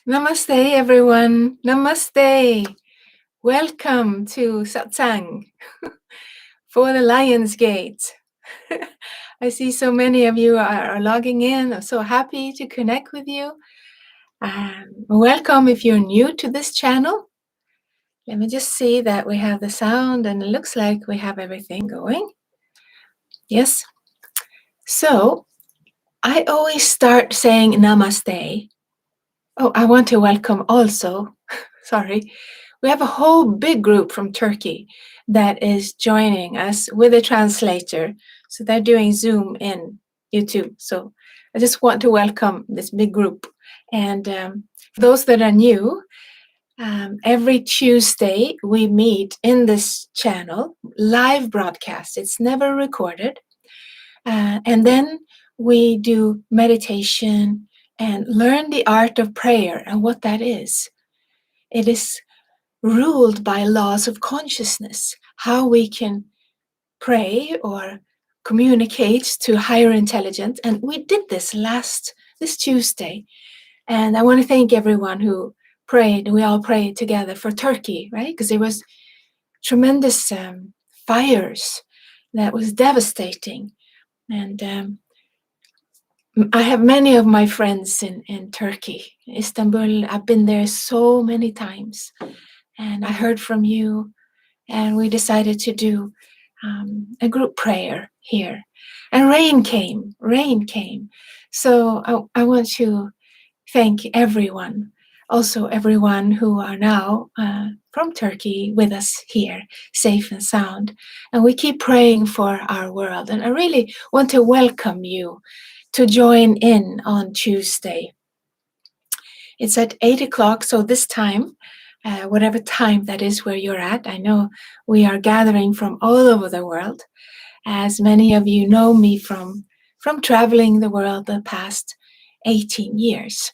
Namaste, everyone. Namaste. Welcome to Satsang for the Lion's Gate. I see so many of you are logging in. I'm so happy to connect with you. Welcome if you're new to this channel. Let me just see that we have the sound and it looks like we have everything going. Yes. So I always start saying Namaste. Oh, I want to welcome also, sorry, we have a whole big group from Turkey that is joining us with a translator. So they're doing Zoom in YouTube. So I just want to welcome this big group. And for those that are new, every Tuesday we meet in this channel, live broadcast. It's never recorded. And then we do meditation and learn the art of prayer and what that is. It is ruled by laws of consciousness, how we can pray or communicate to higher intelligence. And we did this this Tuesday. And I want to thank everyone who prayed. We all prayed together for Turkey, right? Because there was tremendous fires that was devastating. And I have many of my friends in Turkey, Istanbul. I've been there so many times. And I heard from you, and we decided to do a group prayer here. And rain came. So I want to thank everyone, also everyone who are now from Turkey with us here, safe and sound. And we keep praying for our world. And I really want to welcome you to join in on Tuesday. It's at 8 o'clock, so this time, whatever time that is where you're at, I know we are gathering from all over the world. As many of you know me from traveling the world the past 18 years.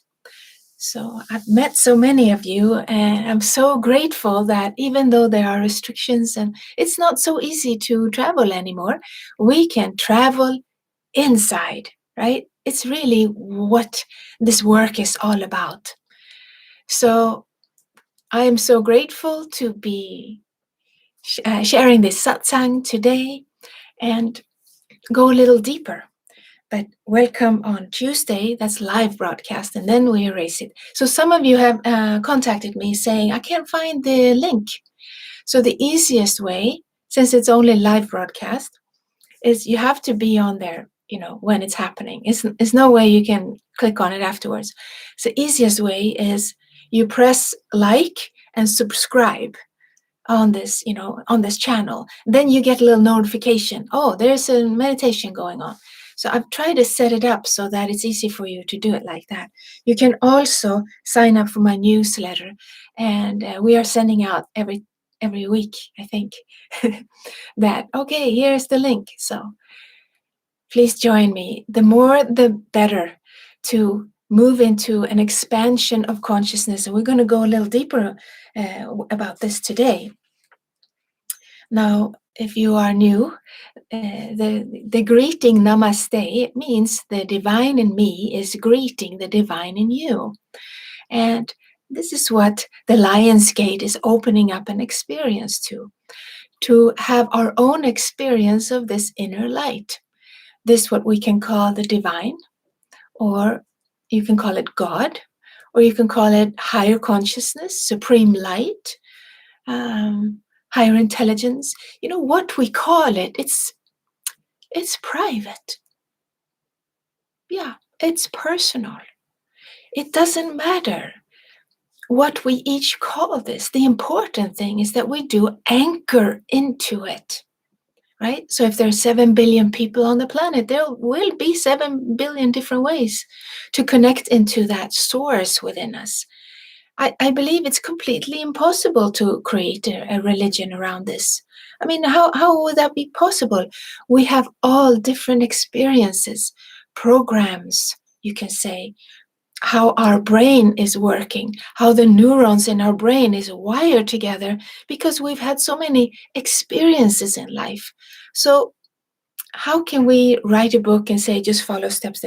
So I've met so many of you, and I'm so grateful that even though there are restrictions and it's not so easy to travel anymore, we can travel inside, right? It's really what this work is all about. So I am so grateful to be sharing this satsang today and go a little deeper. But welcome on Tuesday, that's live broadcast, and then we erase it. So some of you have contacted me saying, I can't find the link. So the easiest way, since it's only live broadcast, is you have to be on there, when it's happening. It's no way you can click on it afterwards. So the easiest way is you press like and subscribe on this, on this channel. Then you get a little notification. Oh, there's a meditation going on. So I've tried to set it up so that it's easy for you to do it like that. You can also sign up for my newsletter, and we are sending out every week, I think, that, okay, here's the link. So please join me. The more, the better to move into an expansion of consciousness. And we're going to go a little deeper about this today. Now, if you are new, the greeting Namaste means the divine in me is greeting the divine in you. And this is what the Lion's Gate is opening up an experience to have our own experience of this inner light. This what we can call the divine, or you can call it God, or you can call it higher consciousness, supreme light, higher intelligence. What we call it, it's private. Yeah, it's personal. It doesn't matter what we each call this. The important thing is that we do anchor into it. Right? So if there are 7 billion people on the planet, there will be 7 billion different ways to connect into that source within us. I believe it's completely impossible to create a religion around this. I mean, how would that be possible? We have all different experiences, programs, you can say, how our brain is working, how the neurons in our brain is wired together, because we've had so many experiences in life. So how can we write a book and say, just follow step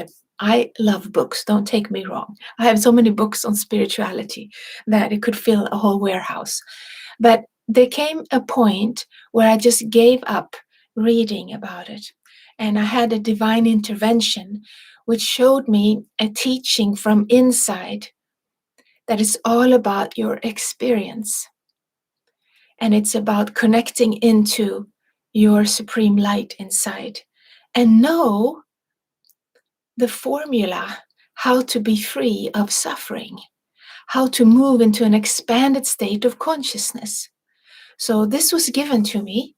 I love books, don't take me wrong. I have so many books on spirituality that it could fill a whole warehouse. But there came a point where I just gave up reading about it. And I had a divine intervention which showed me a teaching from inside that is all about your experience. And it's about connecting into your supreme light inside and know the formula how to be free of suffering, how to move into an expanded state of consciousness. So this was given to me.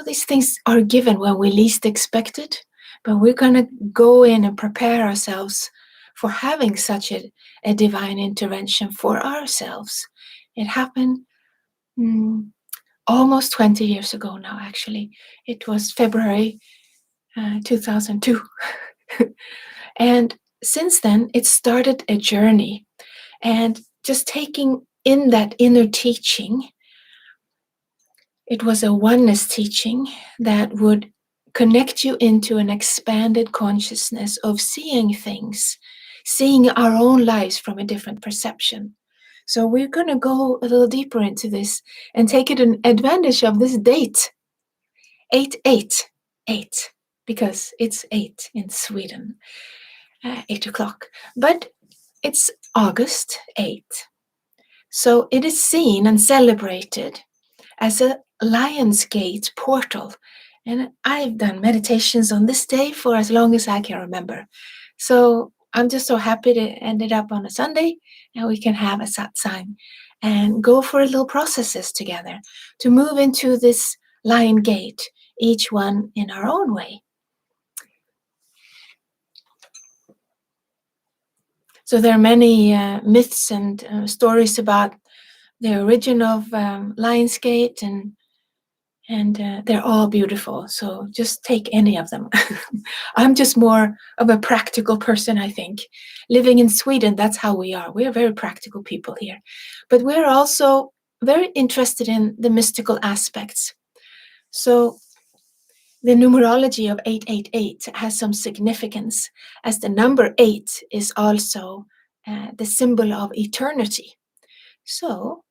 These things are given when we least expect it, but we're going to go in and prepare ourselves for having such a divine intervention for ourselves. It happened almost 20 years ago now, actually. It was February 2002. And since then, it started a journey. And just taking in that inner teaching, it was a oneness teaching that would connect you into an expanded consciousness of seeing things, seeing our own lives from a different perception. So we're going to go a little deeper into this and take advantage of this date, 888, because it's 8 in Sweden, 8 o'clock. But it's August 8th. So it is seen and celebrated as a Lion's Gate portal. And I've done meditations on this day for as long as I can remember. So I'm just so happy to end it up on a Sunday and we can have a satsang and go for little processes together to move into this Lion Gate, each one in our own way. So there are many myths and stories about the origin of Lion's Gate, and they're all beautiful. So just take any of them. I'm just more of a practical person, I think. Living in Sweden, that's how we are. We're very practical people here. But we're also very interested in the mystical aspects. So the numerology of 888 has some significance, as the number 8 is also the symbol of eternity. So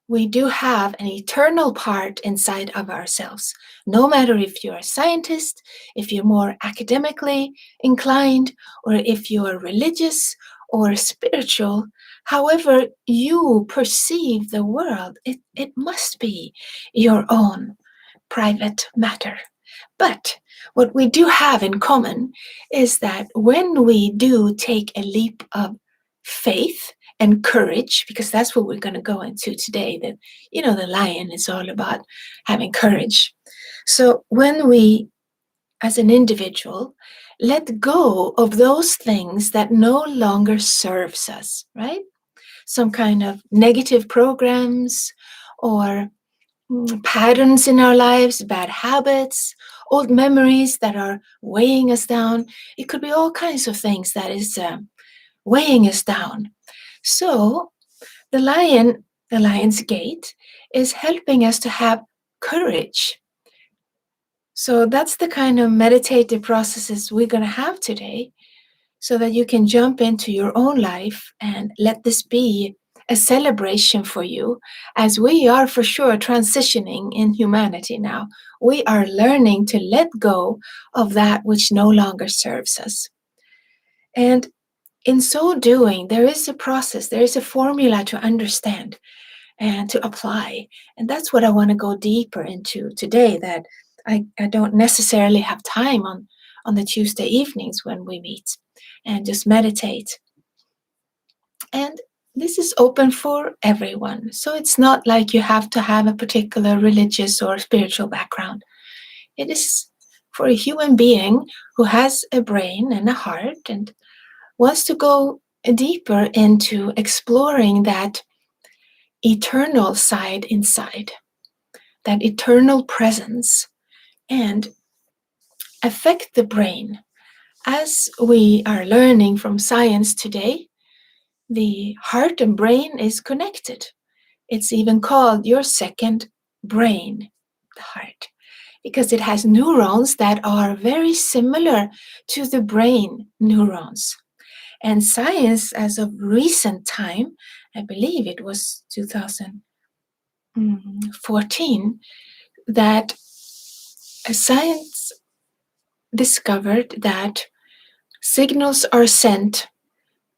we do have an eternal part inside of ourselves. No matter if you're a scientist, if you're more academically inclined, or if you are religious or spiritual, however you perceive the world, it must be your own private matter. But what we do have in common is that when we do take a leap of faith and courage, because that's what we're going to go into today, that, the lion is all about having courage. So when we, as an individual, let go of those things that no longer serves us, right? Some kind of negative programs or patterns in our lives, bad habits, old memories that are weighing us down. It could be all kinds of things that is weighing us down. So the Lion's Gate, is helping us to have courage. So that's the kind of meditative processes we're going to have today, so that you can jump into your own life and let this be a celebration for you, as we are for sure transitioning in humanity now. We are learning to let go of that which no longer serves us. And in so doing, there is a process, there is a formula to understand and to apply. And that's what I want to go deeper into today, that I don't necessarily have time on the Tuesday evenings when we meet and just meditate. And this is open for everyone. So it's not like you have to have a particular religious or spiritual background. It is for a human being who has a brain and a heart and wants to go deeper into exploring that eternal side inside, that eternal presence, and affect the brain. As we are learning from science today, the heart and brain is connected. It's even called your second brain, the heart. because it has neurons that are very similar to the brain neurons. And science, as of recent time, I believe it was 2014, that science discovered that signals are sent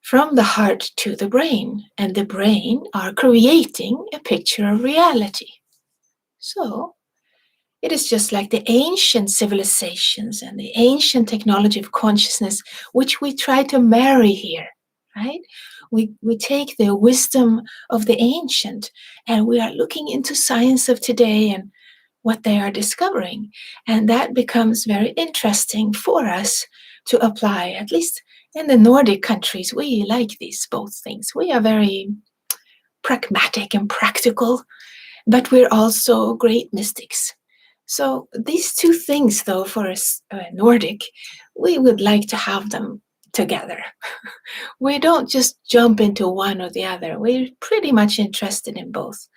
from the heart to the brain, and the brain are creating a picture of reality. So it is just like the ancient civilizations and the ancient technology of consciousness, which we try to marry here, right? We take the wisdom of the ancient and we are looking into science of today and what they are discovering. And that becomes very interesting for us to apply, at least in the Nordic countries. We like these both things. We are very pragmatic and practical, but we're also great mystics. So these two things, though, for us Nordic, we would like to have them together. We don't just jump into one or the other. We're pretty much interested in both.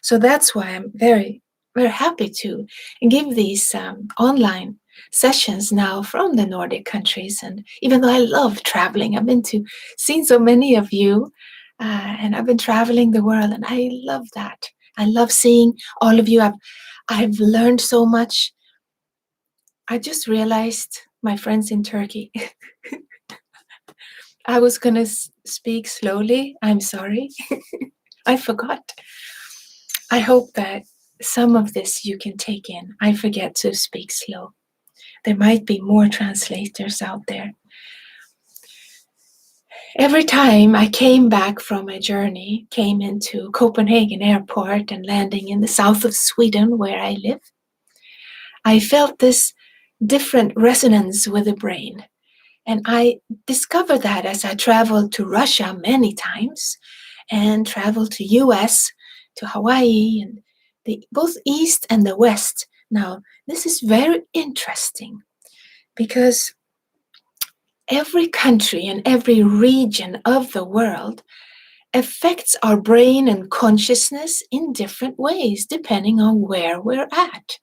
So that's why I'm very, very happy to give these online sessions now from the Nordic countries. And even though I love traveling, I've seen so many of you, and I've been traveling the world, and I love that. I love seeing all of you. I've learned so much. I just realized, my friends in Turkey, I was going to speak slowly. I'm sorry. I forgot. I hope that some of this you can take in. I forget to speak slow. There might be more translators out there. Every time I came back from a journey, came into Copenhagen airport and landing in the south of Sweden where I live, I felt this different resonance with the brain. And I discovered that as I traveled to Russia many times and traveled to US, to Hawaii, and both East and the West. Now, this is very interesting because every country and every region of the world affects our brain and consciousness in different ways, depending on where we're at.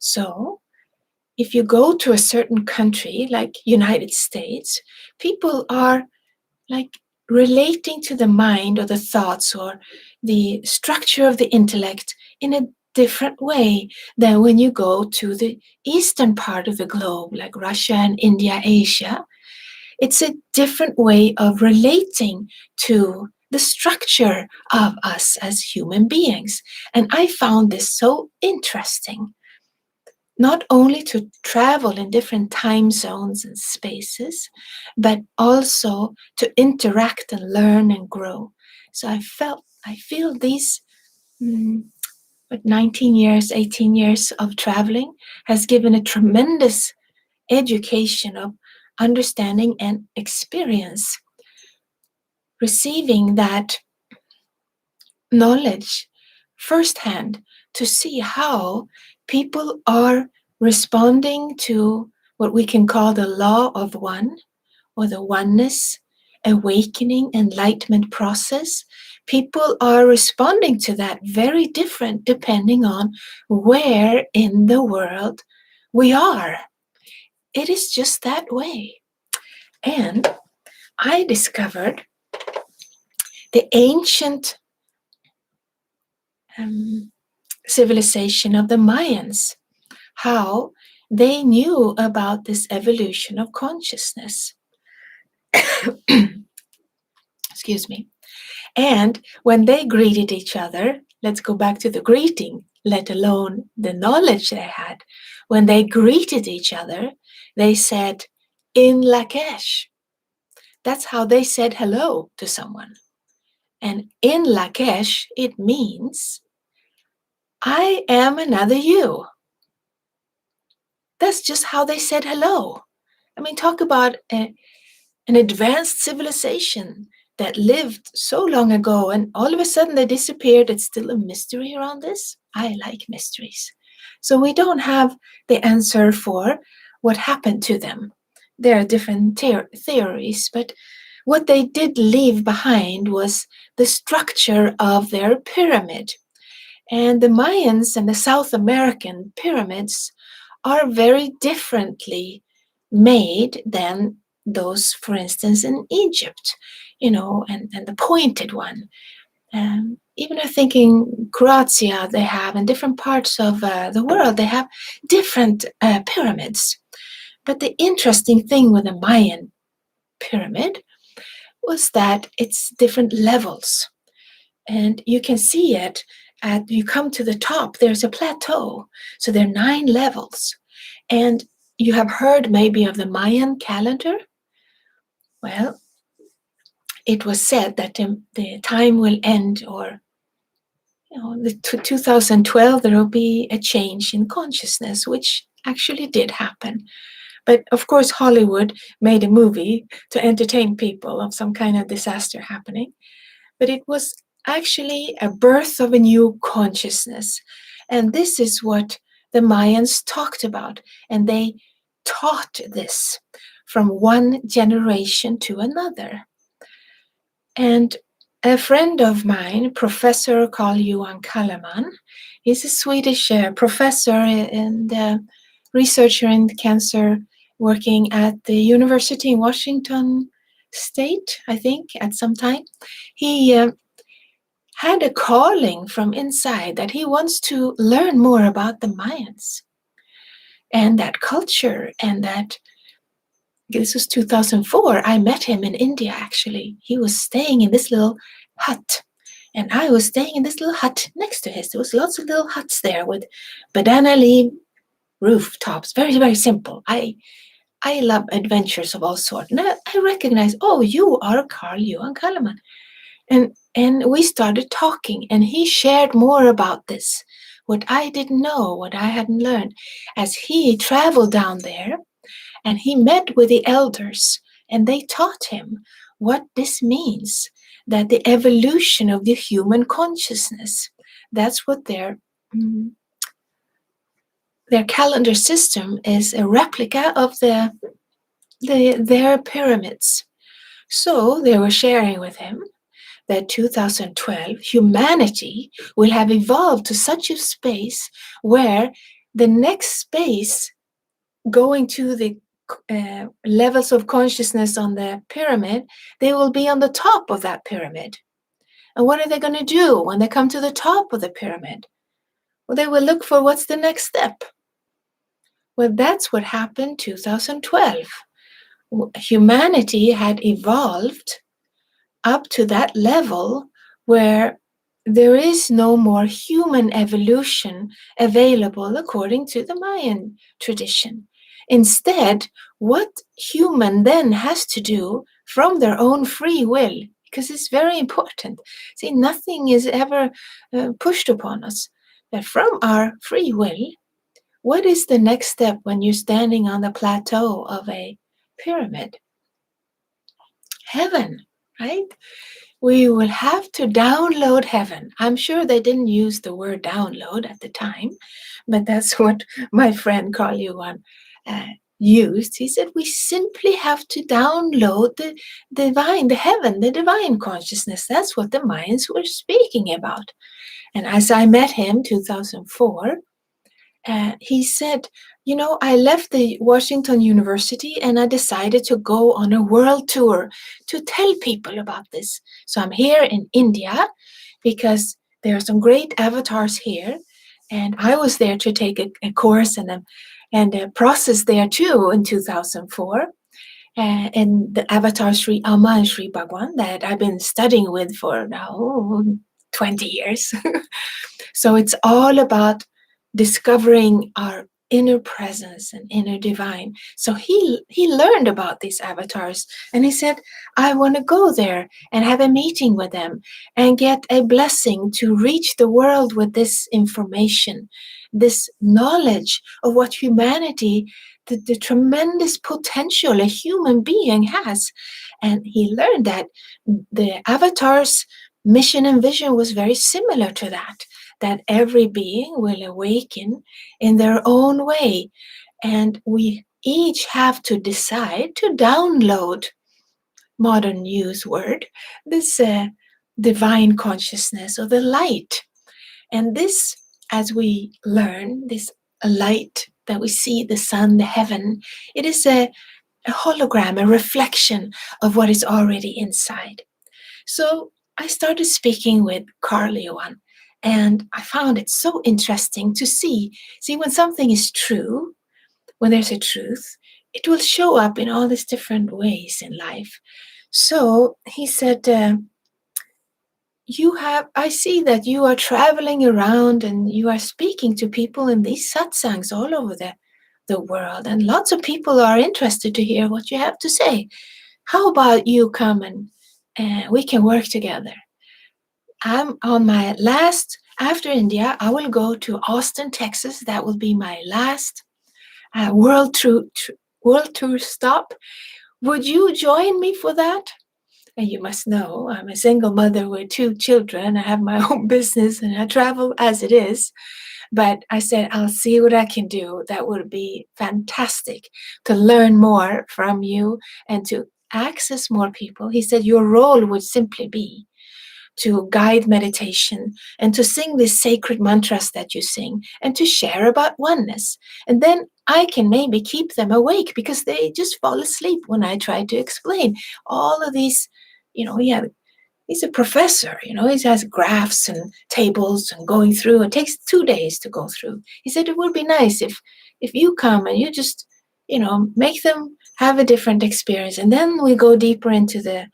So, if you go to a certain country, like United States, people are like relating to the mind or the thoughts or the structure of the intellect in a different way than when you go to the eastern part of the globe, like Russia and India, Asia. It's a different way of relating to the structure of us as human beings. And I found this so interesting. Not only to travel in different time zones and spaces, but also to interact and learn and grow. So I feel these 19 years, 18 years of traveling has given a tremendous education of understanding and experience, receiving that knowledge firsthand to see how people are responding to what we can call the law of one or the oneness, awakening, enlightenment process. People are responding to that very different depending on where in the world we are. It is just that way. And I discovered the ancient civilization of the Mayans, how they knew about this evolution of consciousness. Excuse me. And when they greeted each other, let's go back to the greeting, let alone the knowledge they had. When they greeted each other, they said, in Lakesh. That's how they said hello to someone. And in Lakesh, it means, I am another you. That's just how they said hello. I mean, talk about an advanced civilization that lived so long ago and all of a sudden they disappeared. It's still a mystery around this. I like mysteries. So we don't have the answer for what happened to them. There are different theories, but what they did leave behind was the structure of their pyramid. And the Mayans and the South American pyramids are very differently made than those, for instance, in Egypt, and the pointed one. Even I think in Croatia, they have, in different parts of the world, they have different pyramids. But the interesting thing with the Mayan pyramid was that it's different levels. And you can see it you come to the top, there's a plateau. So there are 9 levels. And you have heard maybe of the Mayan calendar. Well, it was said that the time will end, or the 2012, there will be a change in consciousness, which actually did happen. But of course, Hollywood made a movie to entertain people of some kind of disaster happening. But it was actually a birth of a new consciousness. And this is what the Mayans talked about. And they taught this from one generation to another. And a friend of mine, Professor Carl-Johan Kalleman, he's a Swedish professor and researcher in cancer, working at the University in Washington State, I think, at some time. He had a calling from inside that he wants to learn more about the Mayans and that culture, and that this was 2004. I met him in India, actually. He was staying in this little hut, and I was staying in this little hut next to his. There was lots of little huts there with banana leaf rooftops. Very, very simple. I love adventures of all sorts. And I recognize, oh, you are Carl-Johan Kalleman. And we started talking, and he shared more about this, what I didn't know, what I hadn't learned, as he traveled down there. And he met with the elders, and they taught him what this means, that the evolution of the human consciousness, that's what their calendar system is, a replica of their pyramids. So they were sharing with him that 2012, humanity will have evolved to such a space where the next space going to the levels of consciousness on the pyramid, they will be on the top of that pyramid. And what are they going to do when they come to the top of the pyramid? Well, they will look for what's the next step. Well, that's what happened 2012. Humanity had evolved up to that level where there is no more human evolution available according to the Mayan tradition. Instead, what human then has to do from their own free will, because it's very important. See, nothing is ever pushed upon us. But from our free will, what is the next step when you're standing on the plateau of a pyramid? Heaven, right? We will have to download heaven. I'm sure they didn't use the word download at the time, but that's what my friend Carl-Johan used. He said, we simply have to download the divine, the heaven, the divine consciousness. That's what the Mayans were speaking about. And as I met him 2004, he said, I left the Washington University and I decided to go on a world tour to tell people about this. So I'm here in India because there are some great avatars here. And I was there to take a course and a process there too in 2004. And the avatar Sri Amma and Sri Bhagwan that I've been studying with for now 20 years. So it's all about discovering our inner presence and inner divine. So he learned about these avatars, and he said, I want to go there and have a meeting with them and get a blessing to reach the world with this information, this knowledge of what humanity, the tremendous potential a human being has. And he learned that the avatar's mission and vision was very similar to that every being will awaken in their own way. And we each have to decide to download, modern use word, this divine consciousness or the light. And this, as we learn, this light that we see, the sun, the heaven, it is a hologram, a reflection of what is already inside. So I started speaking with Carlstrom, and I found it so interesting to see when something is true, when there's a truth, it will show up in all these different ways in life. So he said, I see that you are traveling around and you are speaking to people in these satsangs all over the world, and lots of people are interested to hear what you have to say. How about you come and we can work together? I'm on my last, after India, I will go to Austin, Texas. That will be my last world tour stop. Would you join me for that? And you must know, I'm a single mother with 2 children. I have my own business and I travel as it is. But I said, I'll see what I can do. That would be fantastic to learn more from you and to access more people. He said, your role would simply be to guide meditation and to sing these sacred mantras that you sing and to share about oneness. And then I can maybe keep them awake because they just fall asleep when I try to explain all of these. He's a professor, he has graphs and tables and going through. It takes 2 days to go through. He said it would be nice if you come and you just, make them have a different experience. And then we go deeper into the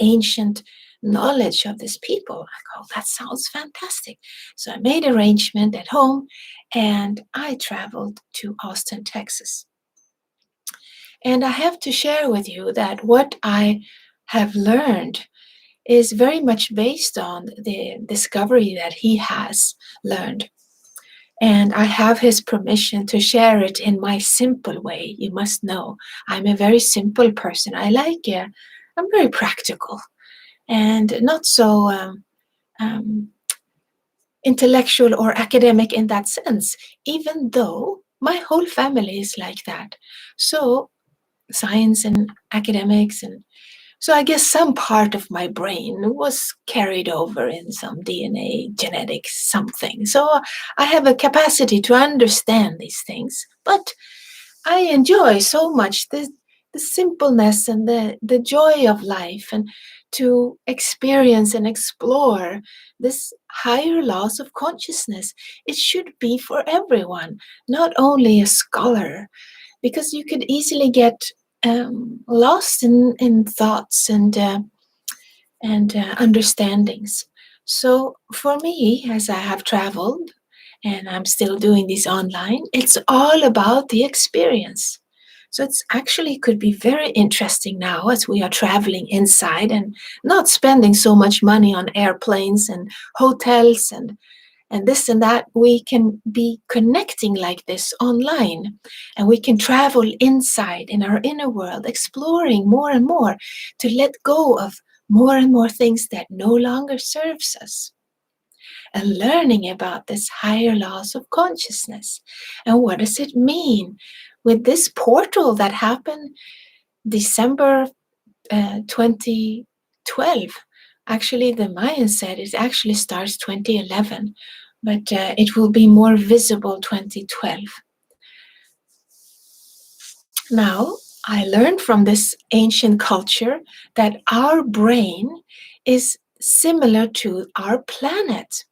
ancient knowledge of these people. I go, that sounds fantastic. So I made arrangement at home and I traveled to Austin, Texas. And I have to share with you that what I have learned is very much based on the discovery that he has learned. And I have his permission to share it in my simple way. You must know, I'm a very simple person. I'm very practical and not so intellectual or academic in that sense, even though my whole family is like that. So science and academics, and so I guess some part of my brain was carried over in some DNA, genetics, something. So I have a capacity to understand these things, but I enjoy so much the simpleness and the joy of life, and to experience and explore this higher laws of consciousness. It should be for everyone, not only a scholar, because you could easily get lost in thoughts and understandings. So for me, as I have traveled and I'm still doing this online, it's all about the experience. So it's actually could be very interesting now as we are traveling inside and not spending so much money on airplanes and hotels and this and that. We can be connecting like this online, and we can travel inside in our inner world, exploring more and more to let go of more and more things that no longer serves us, and learning about this higher laws of consciousness. And what does it mean with this portal that happened December 2012? Actually, the Mayan said it actually starts 2011, but it will be more visible 2012. Now, I learned from this ancient culture that our brain is similar to our planet.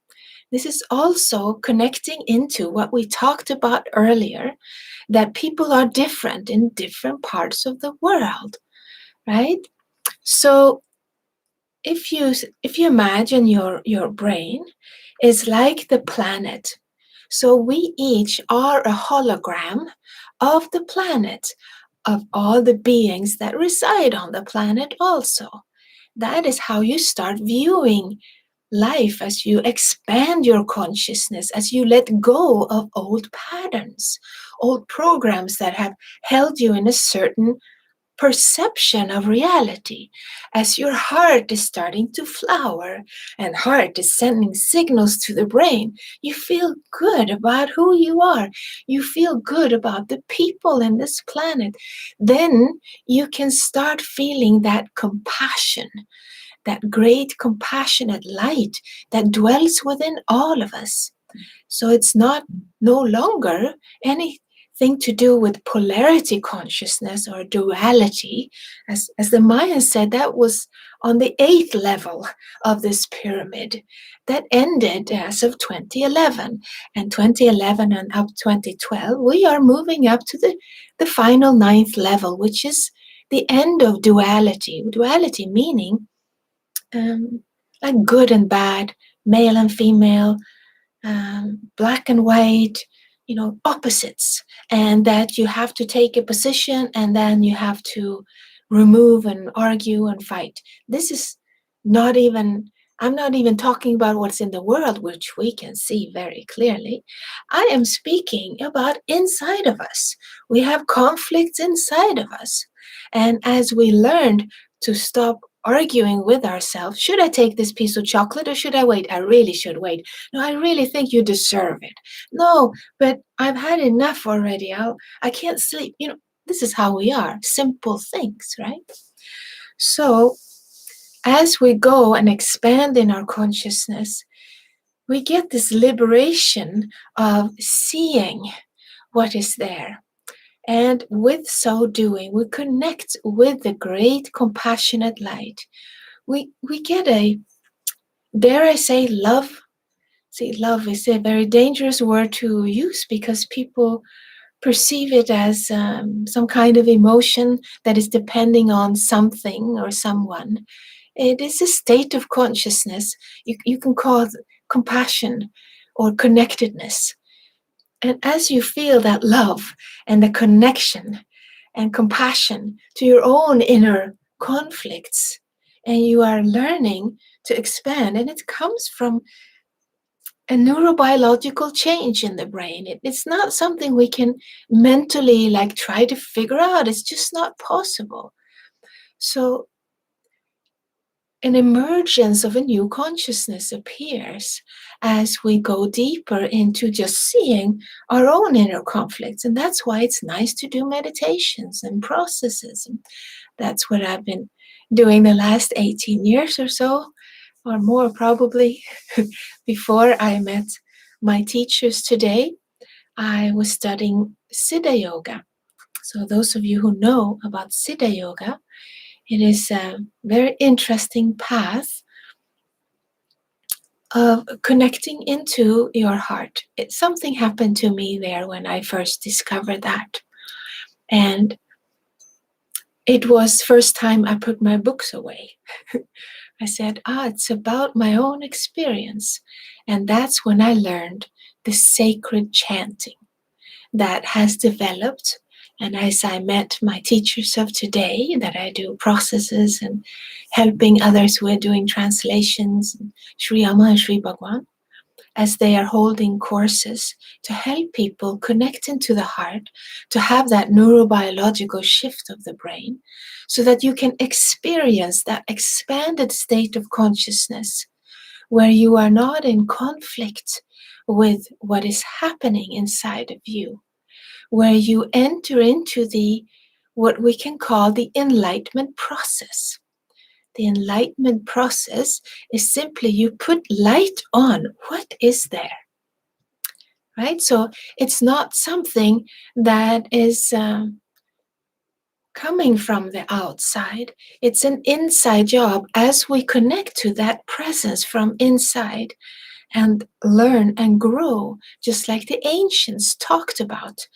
This is also connecting into what we talked about earlier, that people are different in different parts of the world, right? So if you imagine your brain is like the planet, so we each are a hologram of the planet, of all the beings that reside on the planet also. That is how you start viewing life, as you expand your consciousness, as you let go of old patterns, old programs that have held you in a certain perception of reality. As your heart is starting to flower and heart is sending signals to the brain, you feel good about who you are. You feel good about the people in this planet. Then you can start feeling that compassion that great compassionate light that dwells within all of us. So it's no longer anything to do with polarity consciousness or duality. As the Mayans said, that was on the 8th level of this pyramid that ended as of 2011. And 2011 and up 2012, we are moving up to the final 9th level, which is the end of duality. Duality meaning like good and bad, male and female, black and white, opposites, and that you have to take a position and then you have to remove and argue and fight. This is not even, I'm not even talking about what's in the world, which we can see very clearly. I am speaking about inside of us. We have conflicts inside of us. And as we learned to stop arguing with ourselves, should I take this piece of chocolate or should I wait? I really should wait. No, I really think you deserve it. No, but I've had enough already. I can't sleep. This is how we are. Simple things, right? So as we go and expand in our consciousness, we get this liberation of seeing what is there. And with so doing, we connect with the great compassionate light. We get a, dare I say, love. See, love is a very dangerous word to use because people perceive it as some kind of emotion that is depending on something or someone. It is a state of consciousness. You can call it compassion or connectedness. And as you feel that love and the connection and compassion to your own inner conflicts, and you are learning to expand, and it comes from a neurobiological change in the brain. It's not something we can mentally try to figure out. It's just not possible. So an emergence of a new consciousness appears as we go deeper into just seeing our own inner conflicts. And that's why it's nice to do meditations and processes. And that's what I've been doing the last 18 years or so, or more probably. Before I met my teachers today, I was studying Siddha Yoga. So those of you who know about Siddha Yoga, it is a very interesting path of connecting into your heart. Something happened to me there when I first discovered that. And it was first time I put my books away. I said, it's about my own experience. And that's when I learned the sacred chanting that has developed. And as I met my teachers of today, that I do processes and helping others with doing translations, Sri Amma and Sri Bhagwan, as they are holding courses to help people connect into the heart, to have that neurobiological shift of the brain, so that you can experience that expanded state of consciousness where you are not in conflict with what is happening inside of you, where you enter into what we can call the Enlightenment Process. The Enlightenment Process is simply you put light on what is there, right? So it's not something that is coming from the outside. It's an inside job as we connect to that presence from inside and learn and grow, just like the ancients talked about.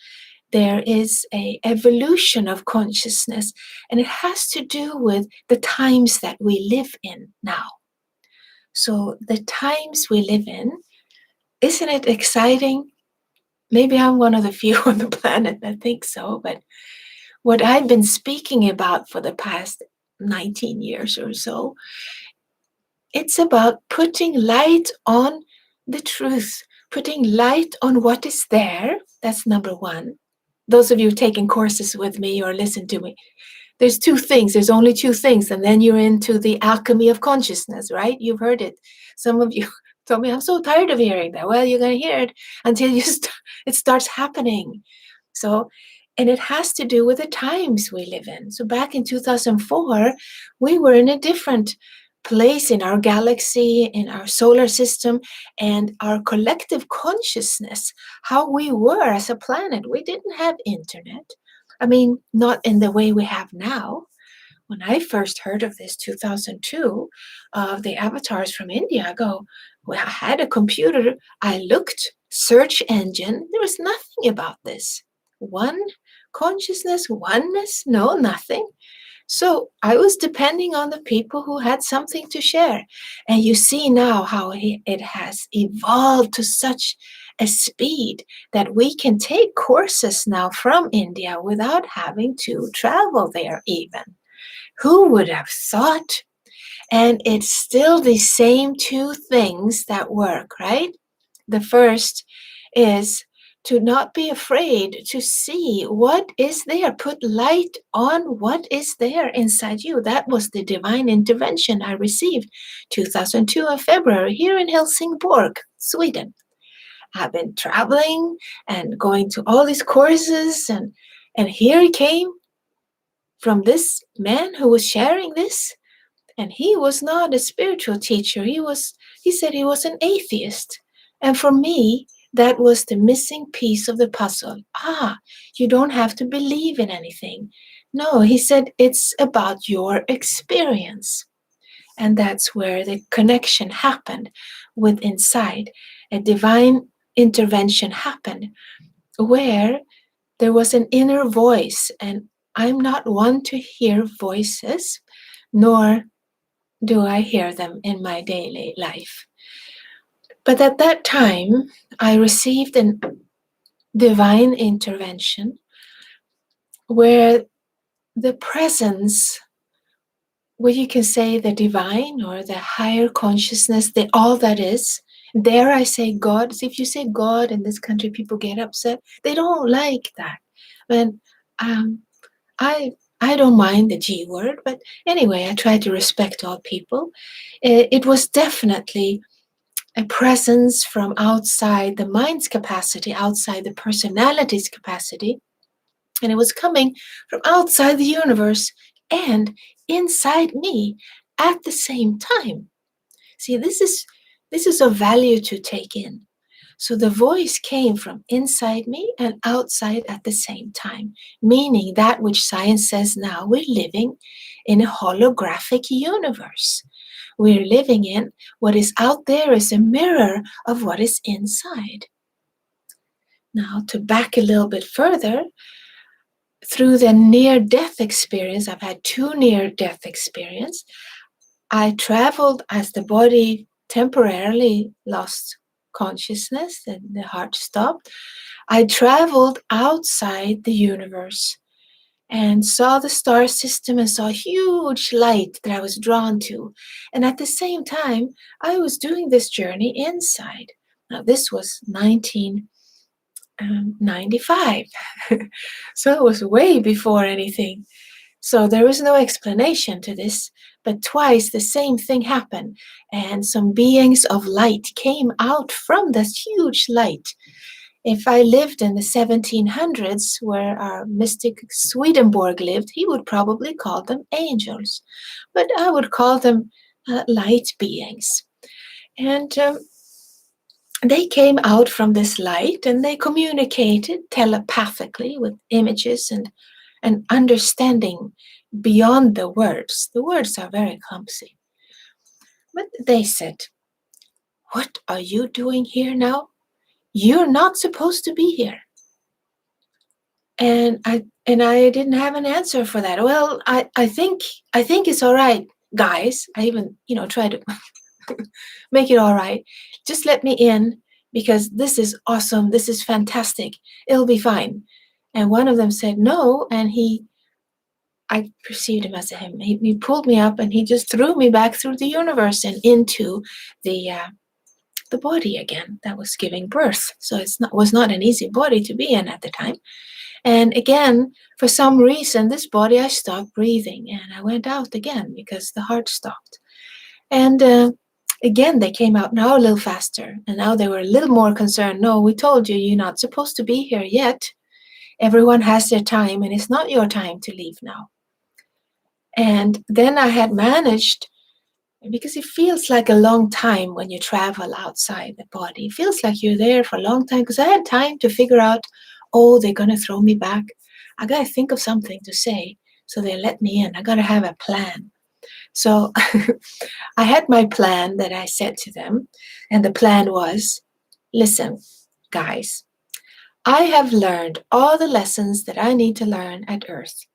There is an evolution of consciousness, and it has to do with the times that we live in now. So the times we live in, isn't it exciting? Maybe I'm one of the few on the planet that think so, but what I've been speaking about for the past 19 years or so, it's about putting light on the truth, putting light on what is there. That's number one. Those of you taking courses with me or listen to me, there's two things. There's only two things. And then you're into the alchemy of consciousness, right? You've heard it. Some of you told me, I'm so tired of hearing that. Well, you're going to hear it until it starts happening. So, and it has to do with the times we live in. So back in 2004, we were in a different place in our galaxy, in our solar system, and our collective consciousness, how we were as a planet. We didn't have internet. I mean, not in the way we have now. When I first heard of this, 2002, of the avatars from India, I go, well, I had a computer, I looked, search engine, there was nothing about this. One consciousness, oneness, no, nothing. So I was depending on the people who had something to share. And you see now how it has evolved to such a speed that we can take courses now from India without having to travel there even. Who would have thought? And it's still the same two things that work, right? The first is to not be afraid to see what is there. Put light on what is there inside you. That was the divine intervention I received 2002 of February here in Helsingborg, Sweden. I've been traveling and going to all these courses, and here he came from this man who was sharing this, and he was not a spiritual teacher. He said he was an atheist. And for me, that was the missing piece of the puzzle. You don't have to believe in anything. No, he said it's about your experience. And that's where the connection happened with inside. A divine intervention happened where there was an inner voice, and I'm not one to hear voices, nor do I hear them in my daily life. But at that time, I received a divine intervention where the presence, where you can say the divine or the higher consciousness, the all that is, dare I say God. So if you say God in this country, people get upset. They don't like that. But I don't mind the G word, but anyway, I try to respect all people. It was definitely a presence from outside the mind's capacity, outside the personality's capacity, and it was coming from outside the universe and inside me at the same time. See, this is of value to take in. So the voice came from inside me and outside at the same time, meaning that which science says now we're living in a holographic universe. We're living in what is out there is a mirror of what is inside. Now, to back a little bit further, through the near-death experience, I've had 2 near-death experiences. I traveled as the body temporarily lost consciousness and the heart stopped. I traveled outside the universe and saw the star system and saw a huge light that I was drawn to. And at the same time, I was doing this journey inside. Now, this was 1995. So it was way before anything. So there was no explanation to this, but twice the same thing happened, and some beings of light came out from this huge light. If I lived in the 1700s, where our mystic Swedenborg lived, he would probably call them angels, but I would call them light beings. And they came out from this light, and they communicated telepathically with images and understanding beyond the words. The words are very clumsy. But they said, "What are you doing here now? You're not supposed to be here." And I didn't have an answer for that. Well, I think it's all right, guys. I even, try to make it all right. Just let me in, because this is awesome. This is fantastic. It'll be fine. And one of them said no, and I perceived him as a him. He pulled me up and he just threw me back through the universe and into the body again that was giving birth. So was not an easy body to be in at the time. And again, for some reason, this body, I stopped breathing and I went out again because the heart stopped. And again, they came out now a little faster. And now they were a little more concerned. No, we told you, you're not supposed to be here yet. Everyone has their time, and it's not your time to leave now. And then I had managed Because it feels like a long time when you travel outside the body. It feels like you're there for a long time, because I had time to figure out, oh, they're going to throw me back. I got to think of something to say, so they let me in. I got to have a plan. So I had my plan that I said to them, and the plan was, listen, guys, I have learned all the lessons that I need to learn at Earth.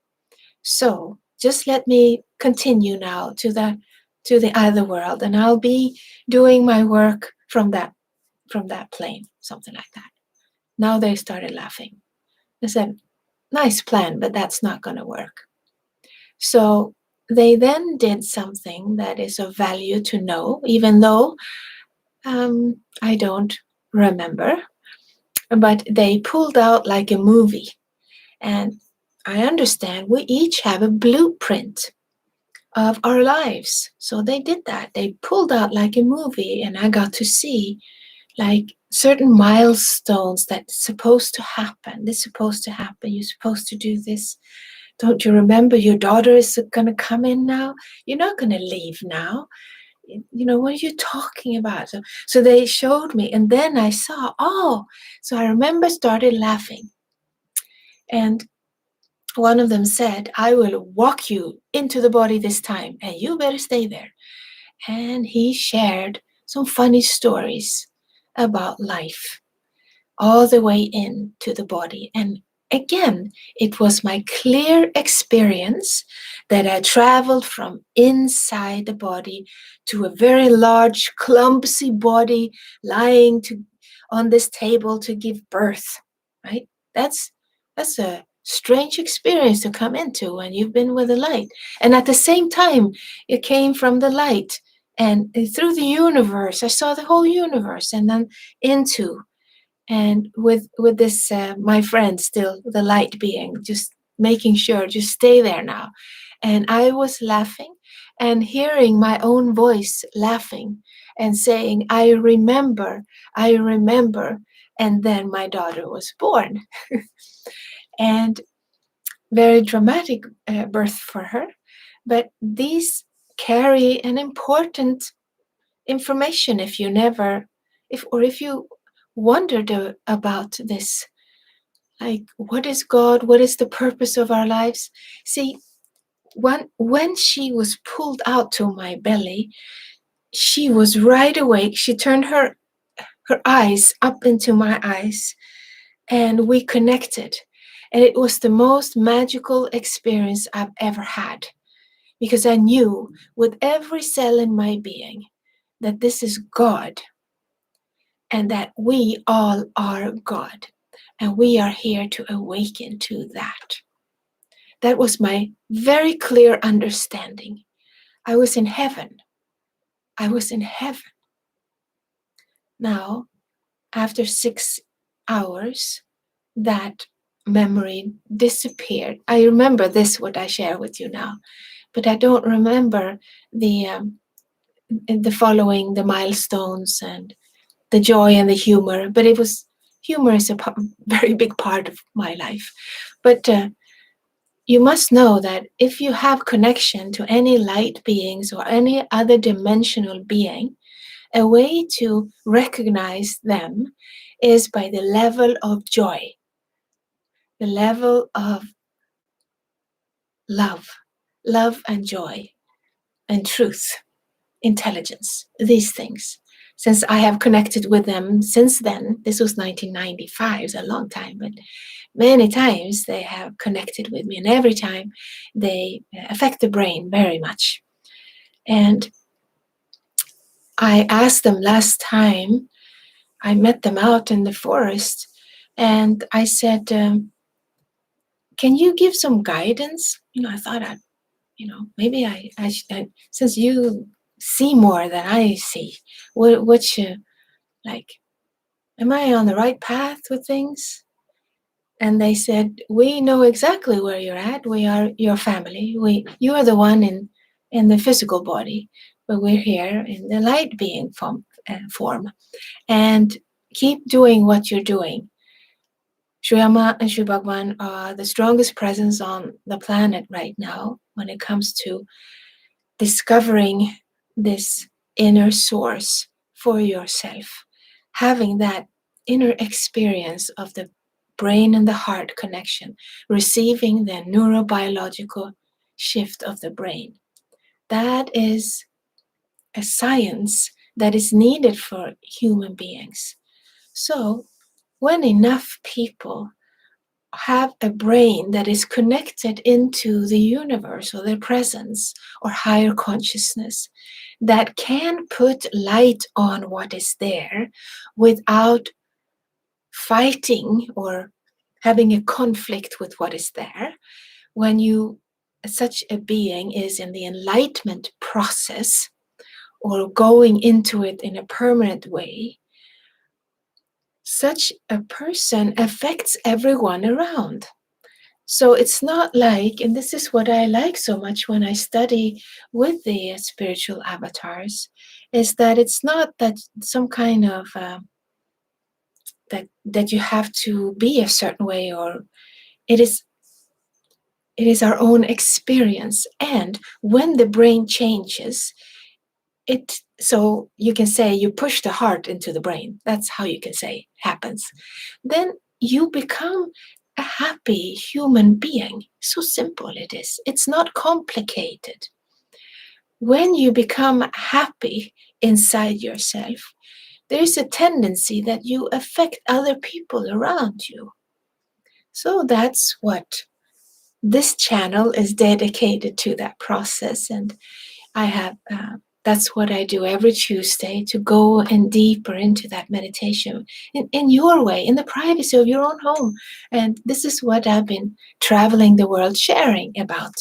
So just let me continue now to the other world, and I'll be doing my work from that plane, something like that. Now they started laughing. I said, nice plan, but that's not going to work. So they then did something that is of value to know, even though I don't remember. But they pulled out like a movie. And I understand we each have a blueprint of our lives. So they did that. They pulled out like a movie, and I got to see like certain milestones that's supposed to happen. This is supposed to happen. You're supposed to do this. Don't you remember your daughter is going to come in now? You're not going to leave now. You know, what are you talking about? So they showed me, and then I saw, oh, so I remember started laughing. And one of them said, I will walk you into the body this time, and you better stay there. And he shared some funny stories about life all the way into the body. And again, it was my clear experience that I traveled from inside the body to a very large, clumsy body lying on this table to give birth, right? That's a strange experience to come into when you've been with the light. And at the same time, it came from the light. And through the universe, I saw the whole universe, and then into, and with this my friend, still the light being, just making sure, just stay there now. And I was laughing and hearing my own voice laughing and saying, I remember. And then my daughter was born. And very dramatic birth for her, but these carry an important information if you wondered about this, like, what is God? What is the purpose of our lives? See, when she was pulled out to my belly, she was right awake. She turned her eyes up into my eyes, and we connected. And it was the most magical experience I've ever had, because I knew with every cell in my being that this is God, and that we all are God, and we are here to awaken to that. That was my very clear understanding. I was in heaven. I was in heaven. Now, after 6 hours, that memory disappeared. I remember this, what I share with you now, but I don't remember the following, the milestones and the joy and the humor. But humor is a very big part of my life. But you must know that if you have connection to any light beings or any other dimensional being, a way to recognize them is by the level of joy, the level of love and joy and truth, intelligence, these things. Since I have connected with them since then, this was 1995, it's a long time, but many times they have connected with me, and every time they affect the brain very much. And I asked them last time, I met them out in the forest, and I said, can you give some guidance? I thought maybe I since you see more than I see, what should, like, am I on the right path with things? And they said, we know exactly where you're at. We are your family. You are the one in the physical body, but we're here in the light being form. And keep doing what you're doing. Sri Amma and Sri Bhagwan are the strongest presence on the planet right now when it comes to discovering this inner source for yourself, having that inner experience of the brain and the heart connection, receiving the neurobiological shift of the brain. That is a science that is needed for human beings. So, when enough people have a brain that is connected into the universe or their presence or higher consciousness, that can put light on what is there without fighting or having a conflict with what is there, when such a being is in the enlightenment process or going into it in a permanent way, such a person affects everyone around. So it's not like, and this is what I like so much when I study with the spiritual avatars, is that it's not that some kind of that you have to be a certain way, or it is our own experience. And when the brain changes, so you can say you push the heart into the brain. That's how you can say happens. Then you become a happy human being. So simple it is. It's not complicated. When you become happy inside yourself, there's a tendency that you affect other people around you. So that's what this channel is dedicated to, that process. And I have that's what I do every Tuesday, to go in deeper into that meditation in your way, in the privacy of your own home. And this is what I've been traveling the world sharing about.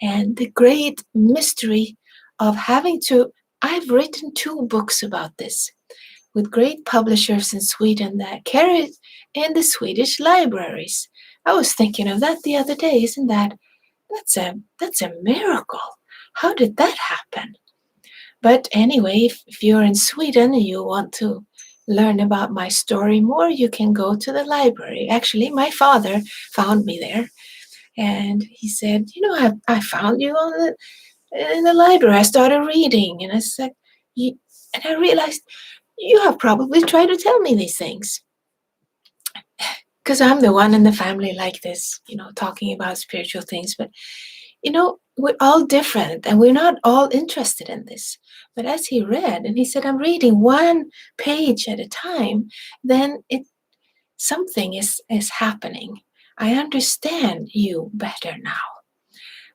And the great mystery of I've written 2 books about this with great publishers in Sweden that carry it in the Swedish libraries. I was thinking of that the other day. Isn't that's a miracle? How did that happen? But anyway, if you're in Sweden and you want to learn about my story more, you can go to the library. Actually, my father found me there, and he said, I found you in the library. I started reading, and I said, and I realized you have probably tried to tell me these things. Because I'm the one in the family like this, talking about spiritual things. But, we're all different and we're not all interested in this. But as he read, and he said, I'm reading 1 page at a time, then something is happening. I understand you better now.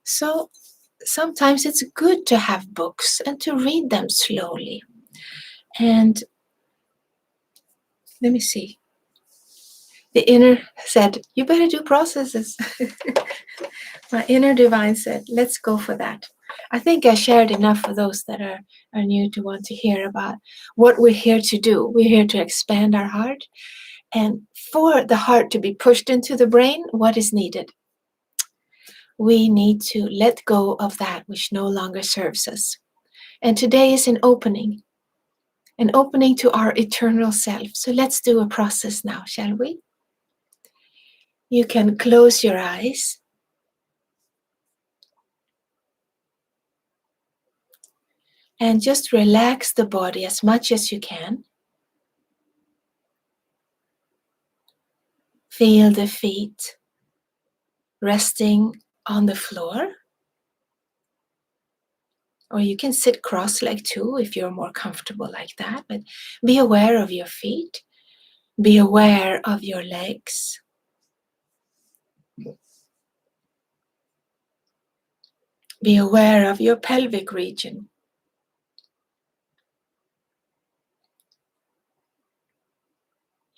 So sometimes it's good to have books and to read them slowly. And let me see. The inner said, you better do processes. My inner divine said, let's go for that. I think I shared enough for those that are new to want to hear about what we're here to do. We're here to expand our heart. And for the heart to be pushed into the brain, what is needed? We need to let go of that which no longer serves us. And today is an opening to our eternal self. So let's do a process now, shall we? You can close your eyes. And just relax the body as much as you can. Feel the feet resting on the floor. Or you can sit cross-legged too if you're more comfortable like that. But be aware of your feet. Be aware of your legs. Be aware of your pelvic region.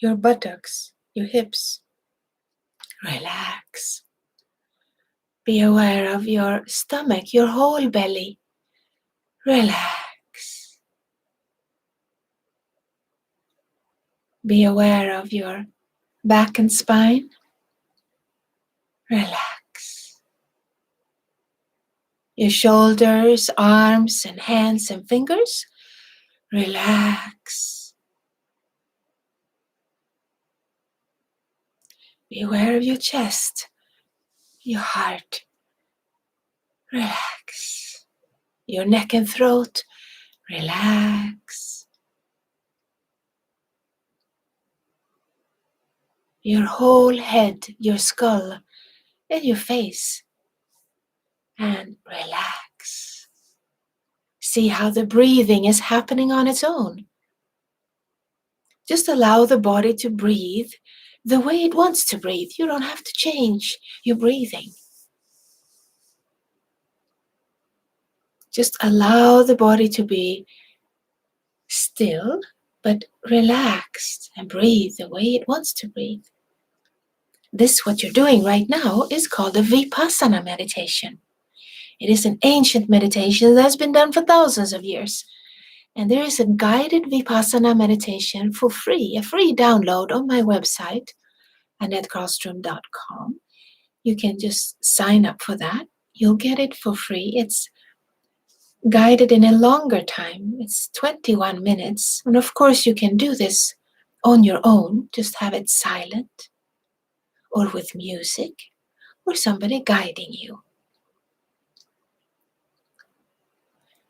Your buttocks, your hips. Relax. Be aware of your stomach, your whole belly. Relax. Be aware of your back and spine. Relax. Your shoulders, arms, and hands and fingers. Relax. Be aware of your chest, your heart. Relax. Your neck and throat. relax. Your whole head, your skull, and your face. And relax. See how the breathing is happening on its own. Just allow the body to breathe the way it wants to breathe. You don't have to change your breathing. Just allow the body to be still, but relaxed and breathe the way it wants to breathe. This, what you're doing right now, is called a Vipassana meditation. It is an ancient meditation that has been done for thousands of years. And there is a guided Vipassana meditation for free, a free download on my website, AnetteCarlstrom.com. You can just sign up for that. You'll get it for free. It's guided in a longer time. It's 21 minutes. And of course, you can do this on your own. Just have it silent or with music or somebody guiding you.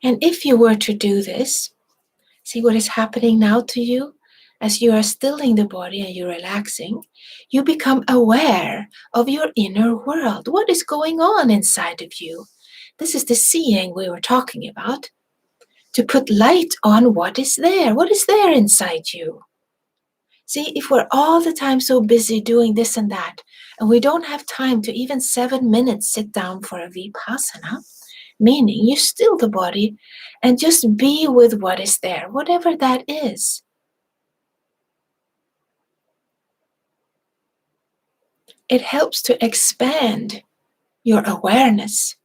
And if you were to do this, see what is happening now to you? As you are stilling the body and you're relaxing, you become aware of your inner world. What is going on inside of you? This is the seeing we were talking about. To put light on what is there. What is there inside you? See, if we're all the time so busy doing this and that, and we don't have time to even 7 minutes sit down for a Vipassana, meaning you still the body and just be with what is there, whatever that is. It helps to expand your awareness.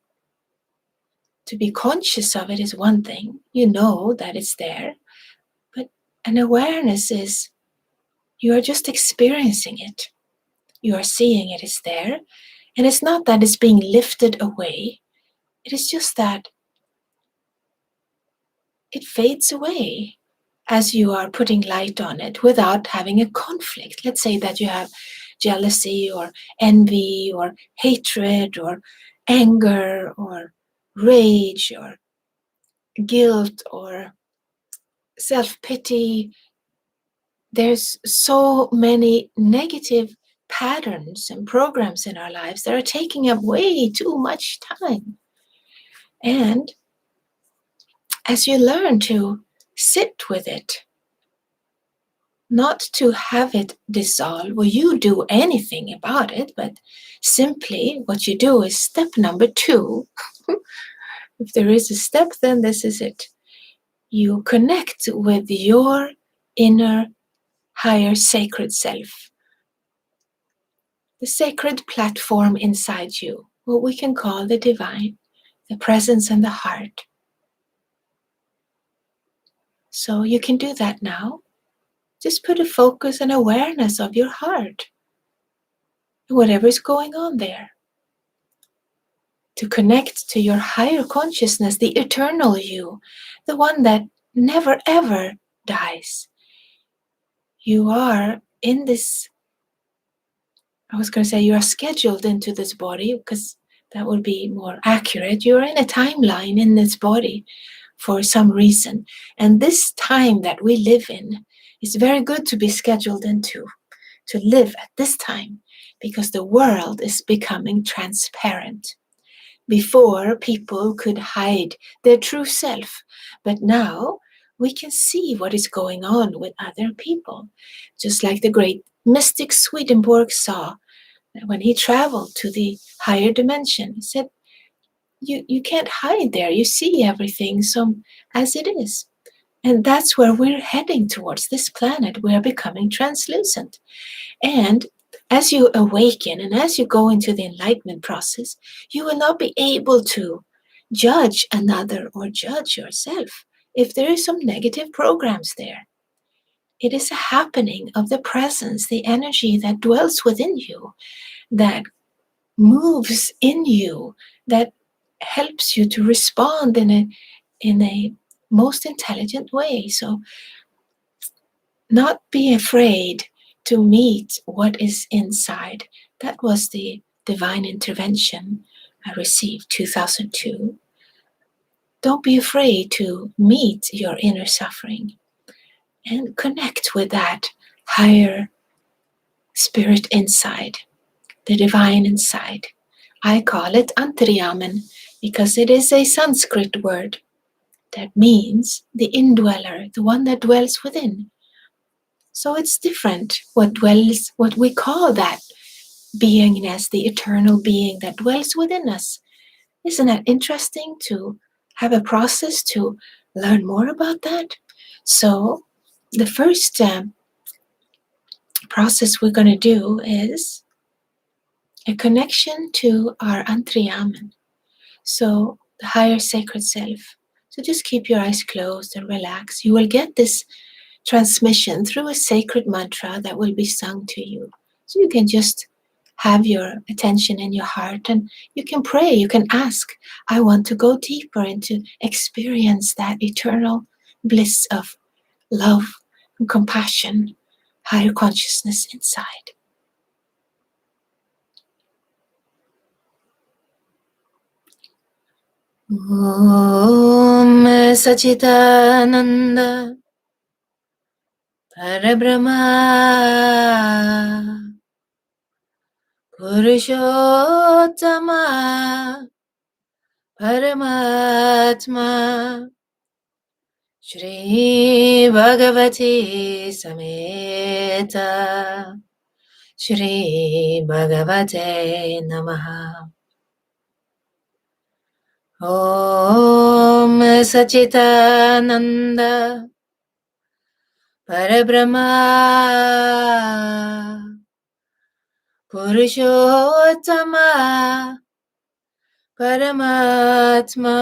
To be conscious of it is one thing. You know that it's there. But an awareness is you are just experiencing it. You are seeing it is there. And it's not that it's being lifted away. It is just that it fades away as you are putting light on it without having a conflict. Let's say that you have jealousy or envy or hatred or anger or rage or guilt or self-pity. There's so many negative patterns and programs in our lives that are taking up way too much time. And as you learn to sit with it, not to have it dissolve or you do anything about it, but simply what you do is step number 2. If there is a step, then this is it. You connect with your inner higher sacred self. The sacred platform inside you, what we can call the divine, the presence and the heart. So you can do that now. Just put a focus and awareness of your heart, whatever is going on there. To connect to your higher consciousness, the eternal you, the one that never ever dies. You are in this, I was going to say you are scheduled into this body because that would be more accurate. You are in a timeline in this body for some reason. And this time that we live in is very good to be scheduled into, to live at this time, because the world is becoming transparent. Before, people could hide their true self, but now we can see what is going on with other people. Just like the great mystic Swedenborg saw when he traveled to the higher dimension. He said, you can't hide there. You see everything as it is. And that's where we're heading towards this planet. We are becoming translucent. And as you awaken and as you go into the enlightenment process, you will not be able to judge another or judge yourself if there is some negative programs there. It is a happening of the presence, the energy that dwells within you, that moves in you, that helps you to respond in a most intelligent way. So not be afraid to meet what is inside. That was the divine intervention I received 2002. Don't be afraid to meet your inner suffering and connect with that higher spirit inside, the divine inside. I call it Anthriyaman because it is a Sanskrit word that means the indweller, the one that dwells within. So it's different what we call that beingness, the eternal being that dwells within us. Isn't that interesting to have a process to learn more about that? So the first process we're going to do is a connection to our Anthriyaman, so the higher sacred self. So just keep your eyes closed and relax. You will get this transmission through a sacred mantra that will be sung to you. So you can just have your attention in your heart and you can pray, you can ask, I want to go deeper and to experience that eternal bliss of love and compassion, higher consciousness inside. Om Sachidananda Parabrahma Purushottama Paramatma Shri Bhagavati Sameta Shri Bhagavate Namaha. Om Sachitananda Parabrahma Purushottama Paramatma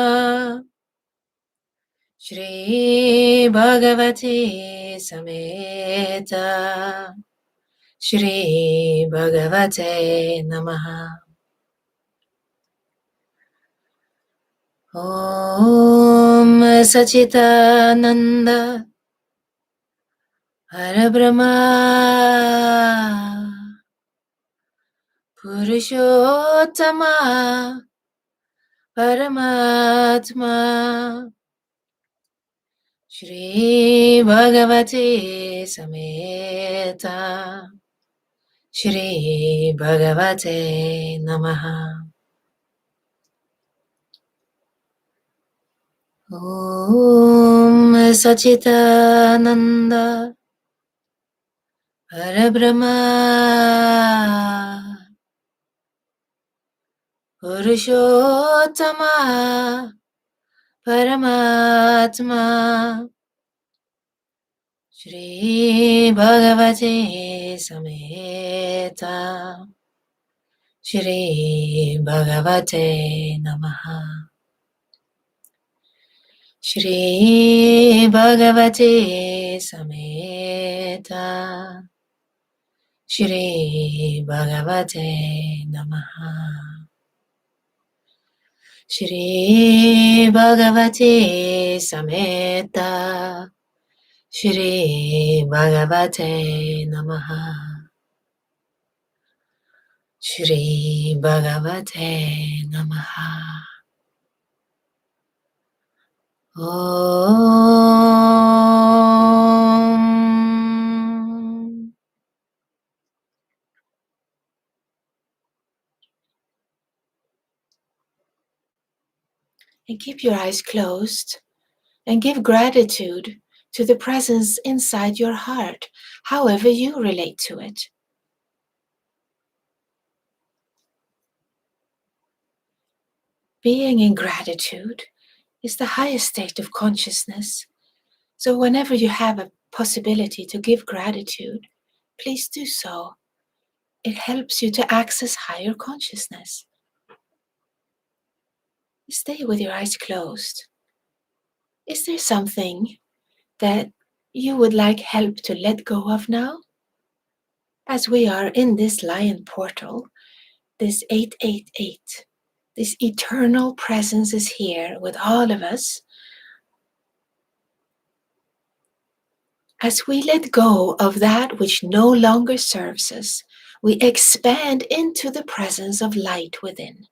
Shri Bhagavati Sameta Shri Bhagavate Namaha. Om Sachitananda Parabrahma Purushottama Paramatma Shri Bhagavati Sameta Shri Bhagavate Namaha. Om Sachitananda Parabrahma Purushottama Paramatma Shri Bhagavati Sameta Shri Bhagavate Namaha. Shri Bhagavati Sameta Shri Bhagavate Namaha. Shri Bhagavati Sameta Shri Bhagavate Namaha. Shri Bhagavate Namaha. Om. And keep your eyes closed and give gratitude to the presence inside your heart, however you relate to it. Being in gratitude is the highest state of consciousness. So whenever you have a possibility to give gratitude, please do so. It helps you to access higher consciousness. Stay with your eyes closed. Is there something that you would like help to let go of now? As we are in this lion portal, this 888, this eternal presence is here with all of us. As we let go of that which no longer serves us, we expand into the presence of light within.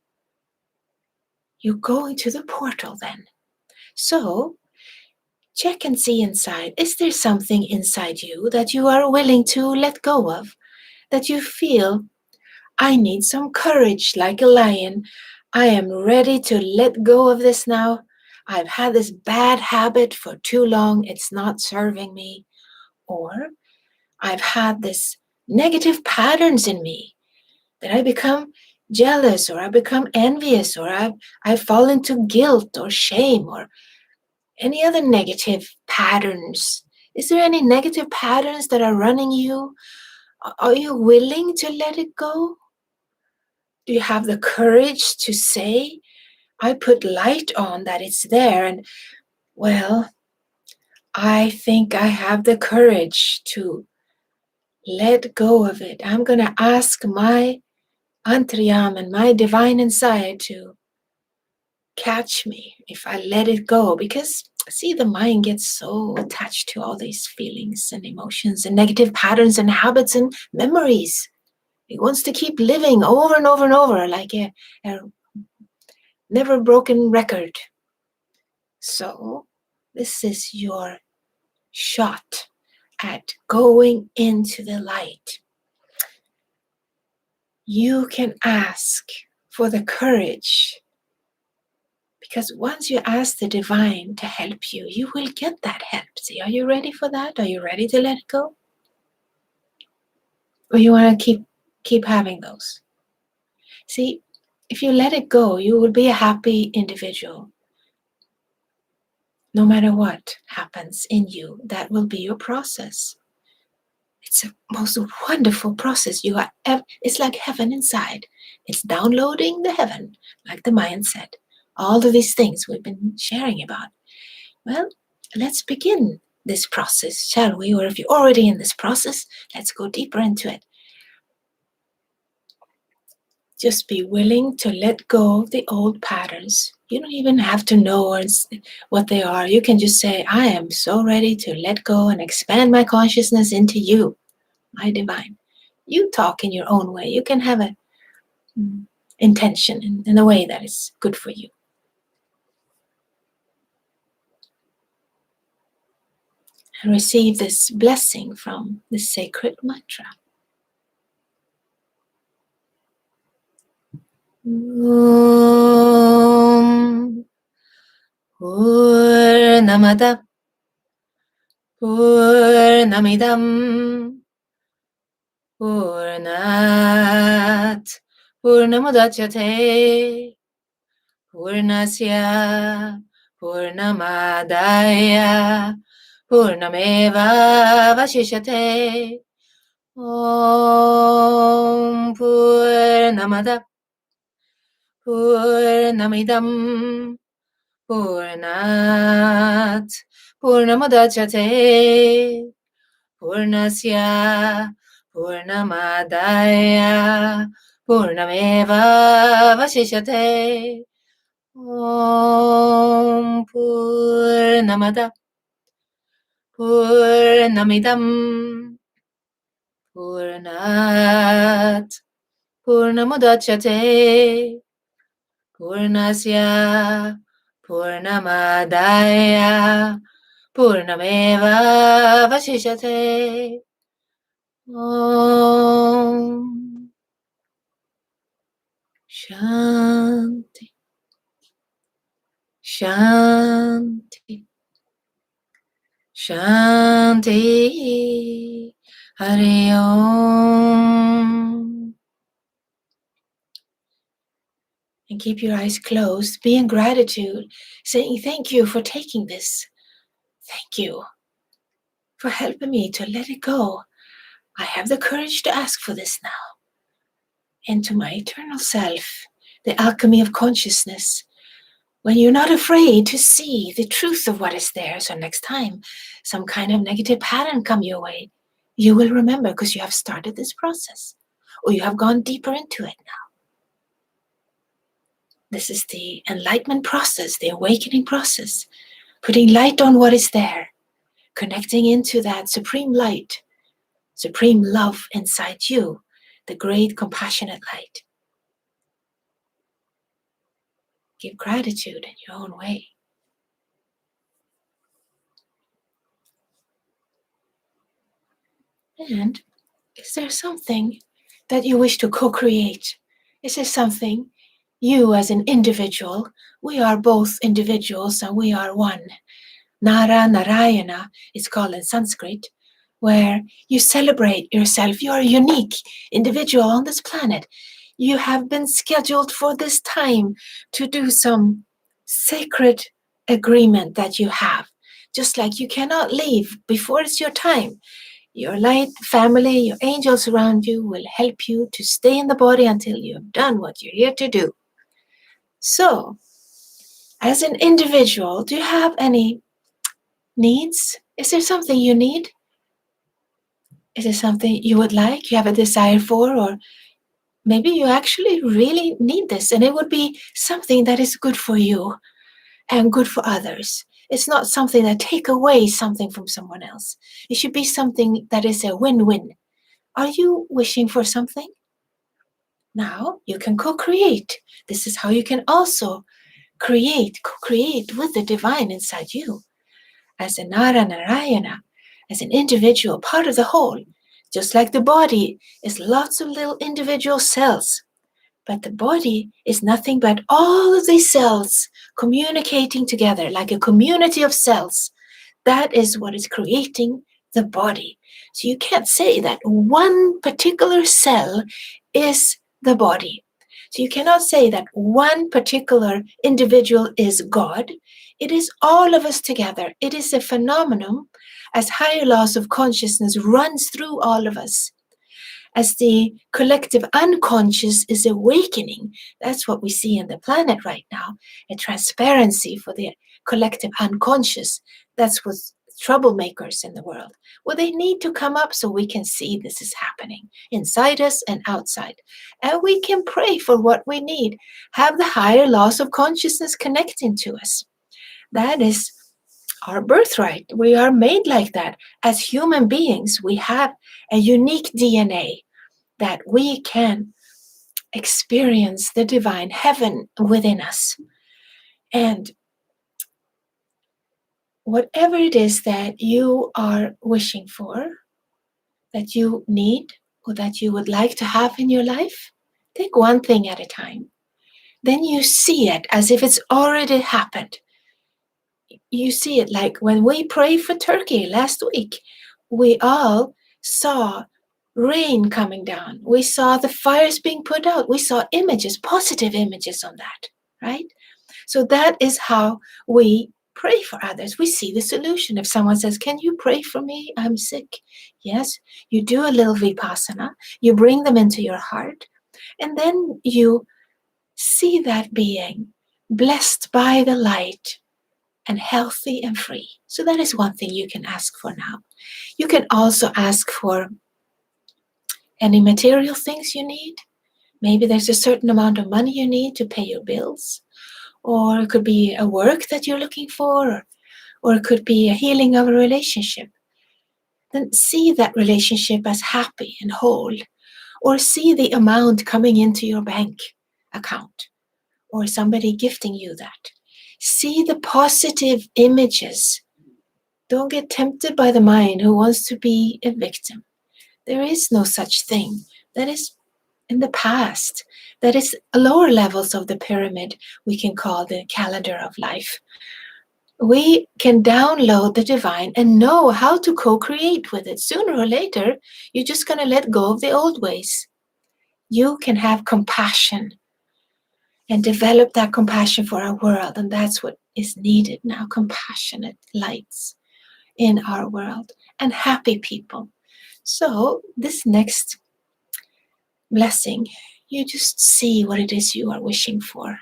You go into the portal then. So check and see inside. Is there something inside you that you are willing to let go of? That you feel, I need some courage like a lion. I am ready to let go of this now. I've had this bad habit for too long. It's not serving me. Or I've had this negative patterns in me that I become jealous, or I become envious, or I fall into guilt or shame or any other negative patterns. Is there any negative patterns that are running you? Are you willing to let it go? Do you have the courage to say, I put light on that it's there, and well, I think I have the courage to let go of it. I'm going to ask my Anthriyaman, my divine inside, to catch me if I let it go. Because, see, the mind gets so attached to all these feelings and emotions and negative patterns and habits and memories. It wants to keep living over and over and over like a never broken record. So this is your shot at going into the light. You can ask for the courage, because once you ask the divine to help you, you will get that help. See, are you ready for that? Are you ready to let it go? Or you want to keep having those? See, if you let it go, you will be a happy individual. No matter what happens in you, that will be your process. It's a most wonderful process. It's like heaven inside. It's downloading the heaven, like the Mayan said. All of these things we've been sharing about. Well, let's begin this process, shall we? Or if you're already in this process, let's go deeper into it. Just be willing to let go of the old patterns. You don't even have to know what they are. You can just say, I am so ready to let go and expand my consciousness into you, my divine. You talk in your own way. You can have an intention in a way that is good for you. And receive this blessing from the sacred mantra. Om Purnamada Purnamidam Purnat Purnamudachyate Purnasya Purnamadaya Purnameva Vashishyate. Om Purnamada Purnamidam Purnat Purnamudachyate Purnasya Purnamadaya Purnameva Vashishyate. Om Purnamada Purnamidam Purnat Purnamudachyate Purnasya Purnamadaya Purnameva Vashishyate. Om Shanti Shanti Shanti Hari Om. And keep your eyes closed. Be in gratitude, saying thank you for taking this. Thank you for helping me to let it go. I have the courage to ask for this now. Into my eternal self, the alchemy of consciousness. When you're not afraid to see the truth of what is there, so next time some kind of negative pattern come your way, you will remember because you have started this process, or you have gone deeper into it now. This is the enlightenment process, the awakening process, putting light on what is there, connecting into that supreme light, supreme love inside you, the great compassionate light. Give gratitude in your own way. And is there something that you wish to co-create? Is there something you as an individual, we are both individuals and we are one. Nara Narayana is called in Sanskrit, where you celebrate yourself. You are a unique individual on this planet. You have been scheduled for this time to do some sacred agreement that you have. Just like you cannot leave before it's your time. Your light family, your angels around you will help you to stay in the body until you have done what you're here to do. So, as an individual, do you have any needs? Is there something you need? Is there something you would like, you have a desire for, or maybe you actually really need this and it would be something that is good for you and good for others. It's not something that take away something from someone else. It should be something that is a win-win. Are you wishing for something? Now you can co-create. This is how you can also co-create with the divine inside you. As a Nara Narayana, as an individual, part of the whole. Just like the body is lots of little individual cells. But the body is nothing but all of these cells communicating together like a community of cells. That is what is creating the body. So you can't say that one particular cell is the body. So you cannot say that one particular individual is God. It is all of us together. It is a phenomenon as higher laws of consciousness runs through all of us. As the collective unconscious is awakening, that's what we see in the planet right now, a transparency for the collective unconscious. That's what's troublemakers in the world. Well, they need to come up so we can see this is happening inside us and outside. And we can pray for what we need. Have the higher laws of consciousness connecting to us. That is our birthright. We are made like that. As human beings, we have a unique DNA that we can experience the divine heaven within us. And whatever it is that you are wishing for, that you need, or that you would like to have in your life, take one thing at a time. Then you see it as if it's already happened. You see it like when we prayed for Turkey last week, we all saw rain coming down. We saw the fires being put out. We saw images, positive images on that, right? So that is how we pray for others. We see the solution. If someone says, can you pray for me? I'm sick. Yes, you do a little Vipassana. You bring them into your heart. And then you see that being blessed by the light and healthy and free. So that is one thing you can ask for now. You can also ask for any material things you need. Maybe there's a certain amount of money you need to pay your bills. Or it could be a work that you're looking for, or it could be a healing of a relationship. Then see that relationship as happy and whole, or see the amount coming into your bank account, or somebody gifting you that. See the positive images. Don't get tempted by the mind who wants to be a victim. There is no such thing. That is in the past. That is lower levels of the pyramid we can call the calendar of life. We can download the divine and know how to co-create with it. Sooner or later, you're just going to let go of the old ways. You can have compassion and develop that compassion for our world. And that's what is needed now, compassionate lights in our world and happy people. So this next blessing, you just see what it is you are wishing for.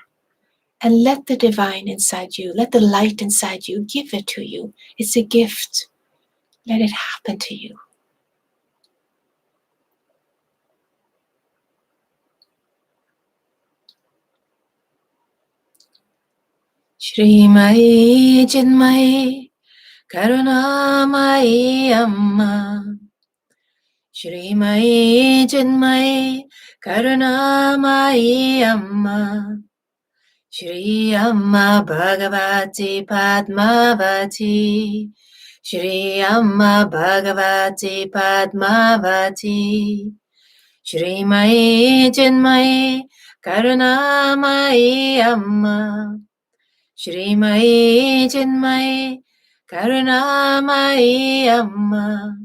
And let the divine inside you, let the light inside you give it to you. It's a gift. Let it happen to you. Shrimai Chinmai Karunamai Amma Shrimai Chinmai Karunamai Amma Shri Amma Bhagavati Padmavati Shri Amma Bhagavati Padmavati Shri Mai Chinmai Karunamai Amma Shri Mai Chinmai Karunamai Amma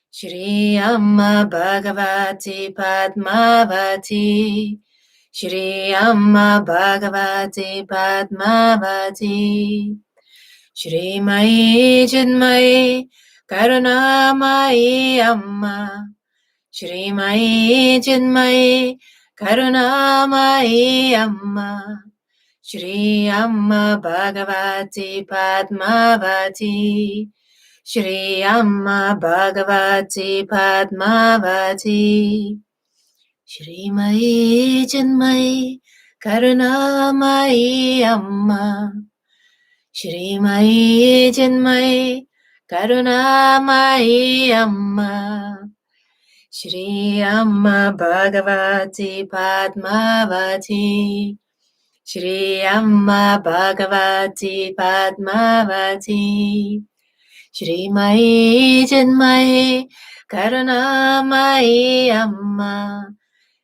Shri Amma Bhagavati Padmavati Shri Amma Bhagavati Padmavati Shri Mai Chinmai Karunamai Amma Shri Mai Chinmai Karunamai Amma Shri Amma Bhagavati Padmavati Shri Amma Bhagavati Padmavati Shri Mai Chinmai Karunamai Amma Shri Mai Chinmai Karunamai Amma Shri Amma Bhagavati Padmavati Shri Amma Bhagavati Padmavati Shri Mai Chinmai Karunamai Amma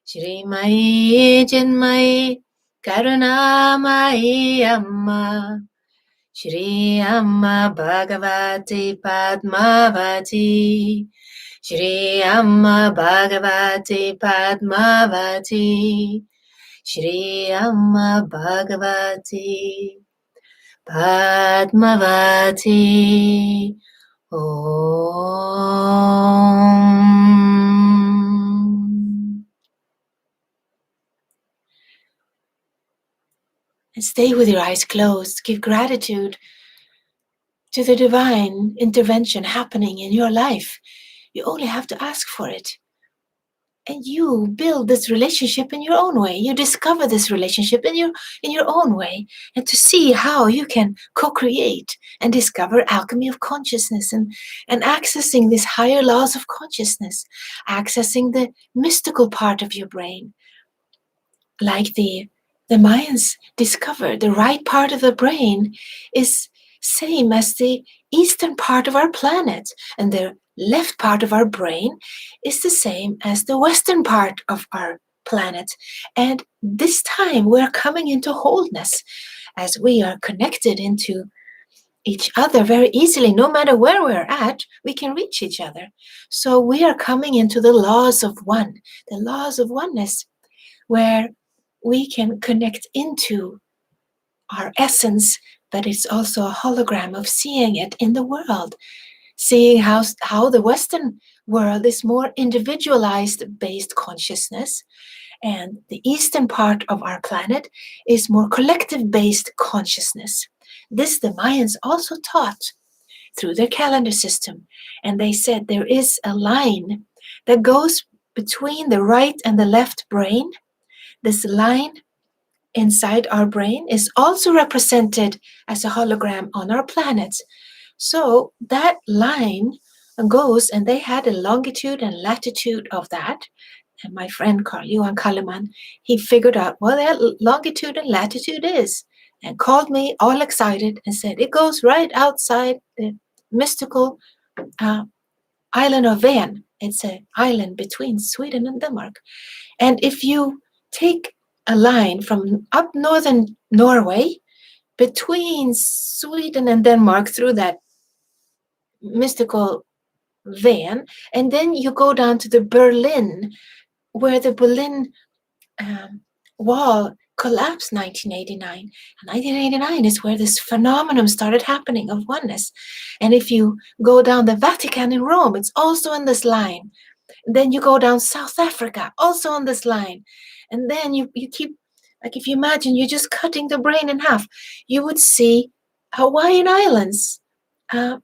Shri Mai Chinmai Karunamai Amma Shri Amma Bhagavati Padmavati Shri Amma Bhagavati Padmavati Shri Amma Bhagavati Padmavati Om. And stay with your eyes closed. Give gratitude to the divine intervention happening in your life. You only have to ask for it. And you build this relationship in your own way. You discover this relationship in your own way. And to see how you can co-create and discover alchemy of consciousness and accessing these higher laws of consciousness, accessing the mystical part of your brain. Like the Mayans discovered, the right part of the brain is same as the eastern part of our planet, and the left part of our brain is the same as the western part of our planet. And this time we're coming into wholeness as we are connected into each other very easily. No matter where we're at, we can reach each other. So we are coming into the laws of one, the laws of oneness, where we can connect into our essence, but it's also a hologram of seeing it in the world, seeing how the Western world is more individualized based consciousness, and the eastern part of our planet is more collective based consciousness. This the Mayans also taught through their calendar system, and they said there is a line that goes between the right and the left brain. This line inside our brain is also represented as a hologram on our planet. So that line goes, and they had a longitude and latitude of that. And my friend Carlstrom, he figured out what that longitude and latitude is, and called me all excited and said, it goes right outside the mystical island of Ven. It's an island between Sweden and Denmark. And if you take a line from up northern Norway between Sweden and Denmark through that mystical Ven, and then you go down to the Berlin, where the Berlin wall collapsed 1989. And 1989 is where this phenomenon started happening of oneness. And if you go down the Vatican in Rome, it's also in this line. And then you go down South Africa, also on this line. And then you keep, like if you imagine you're just cutting the brain in half, you would see Hawaiian Islands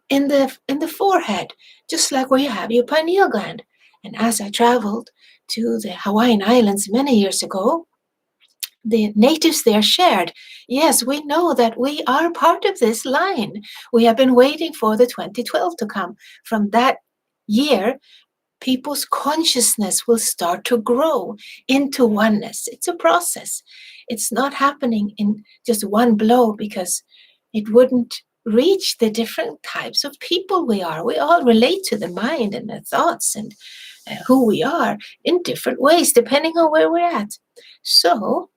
in the forehead, just like where you have your pineal gland. And as I traveled to the Hawaiian Islands many years ago, the natives there shared, yes, we know that we are part of this line. We have been waiting for the 2012 to come. From that year, people's consciousness will start to grow into oneness. It's a process. It's not happening in just one blow, because it wouldn't reach the different types of people we are. We all relate to the mind and the thoughts and who we are in different ways, depending on where we're at. So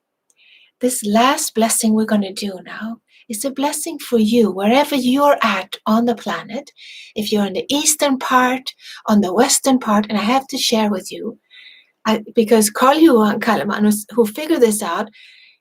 this last blessing we're going to do now is a blessing for you, wherever you're at on the planet. If you're in the eastern part, on the western part, and I have to share with you, because Carl-Johan Kaleman, who figured this out,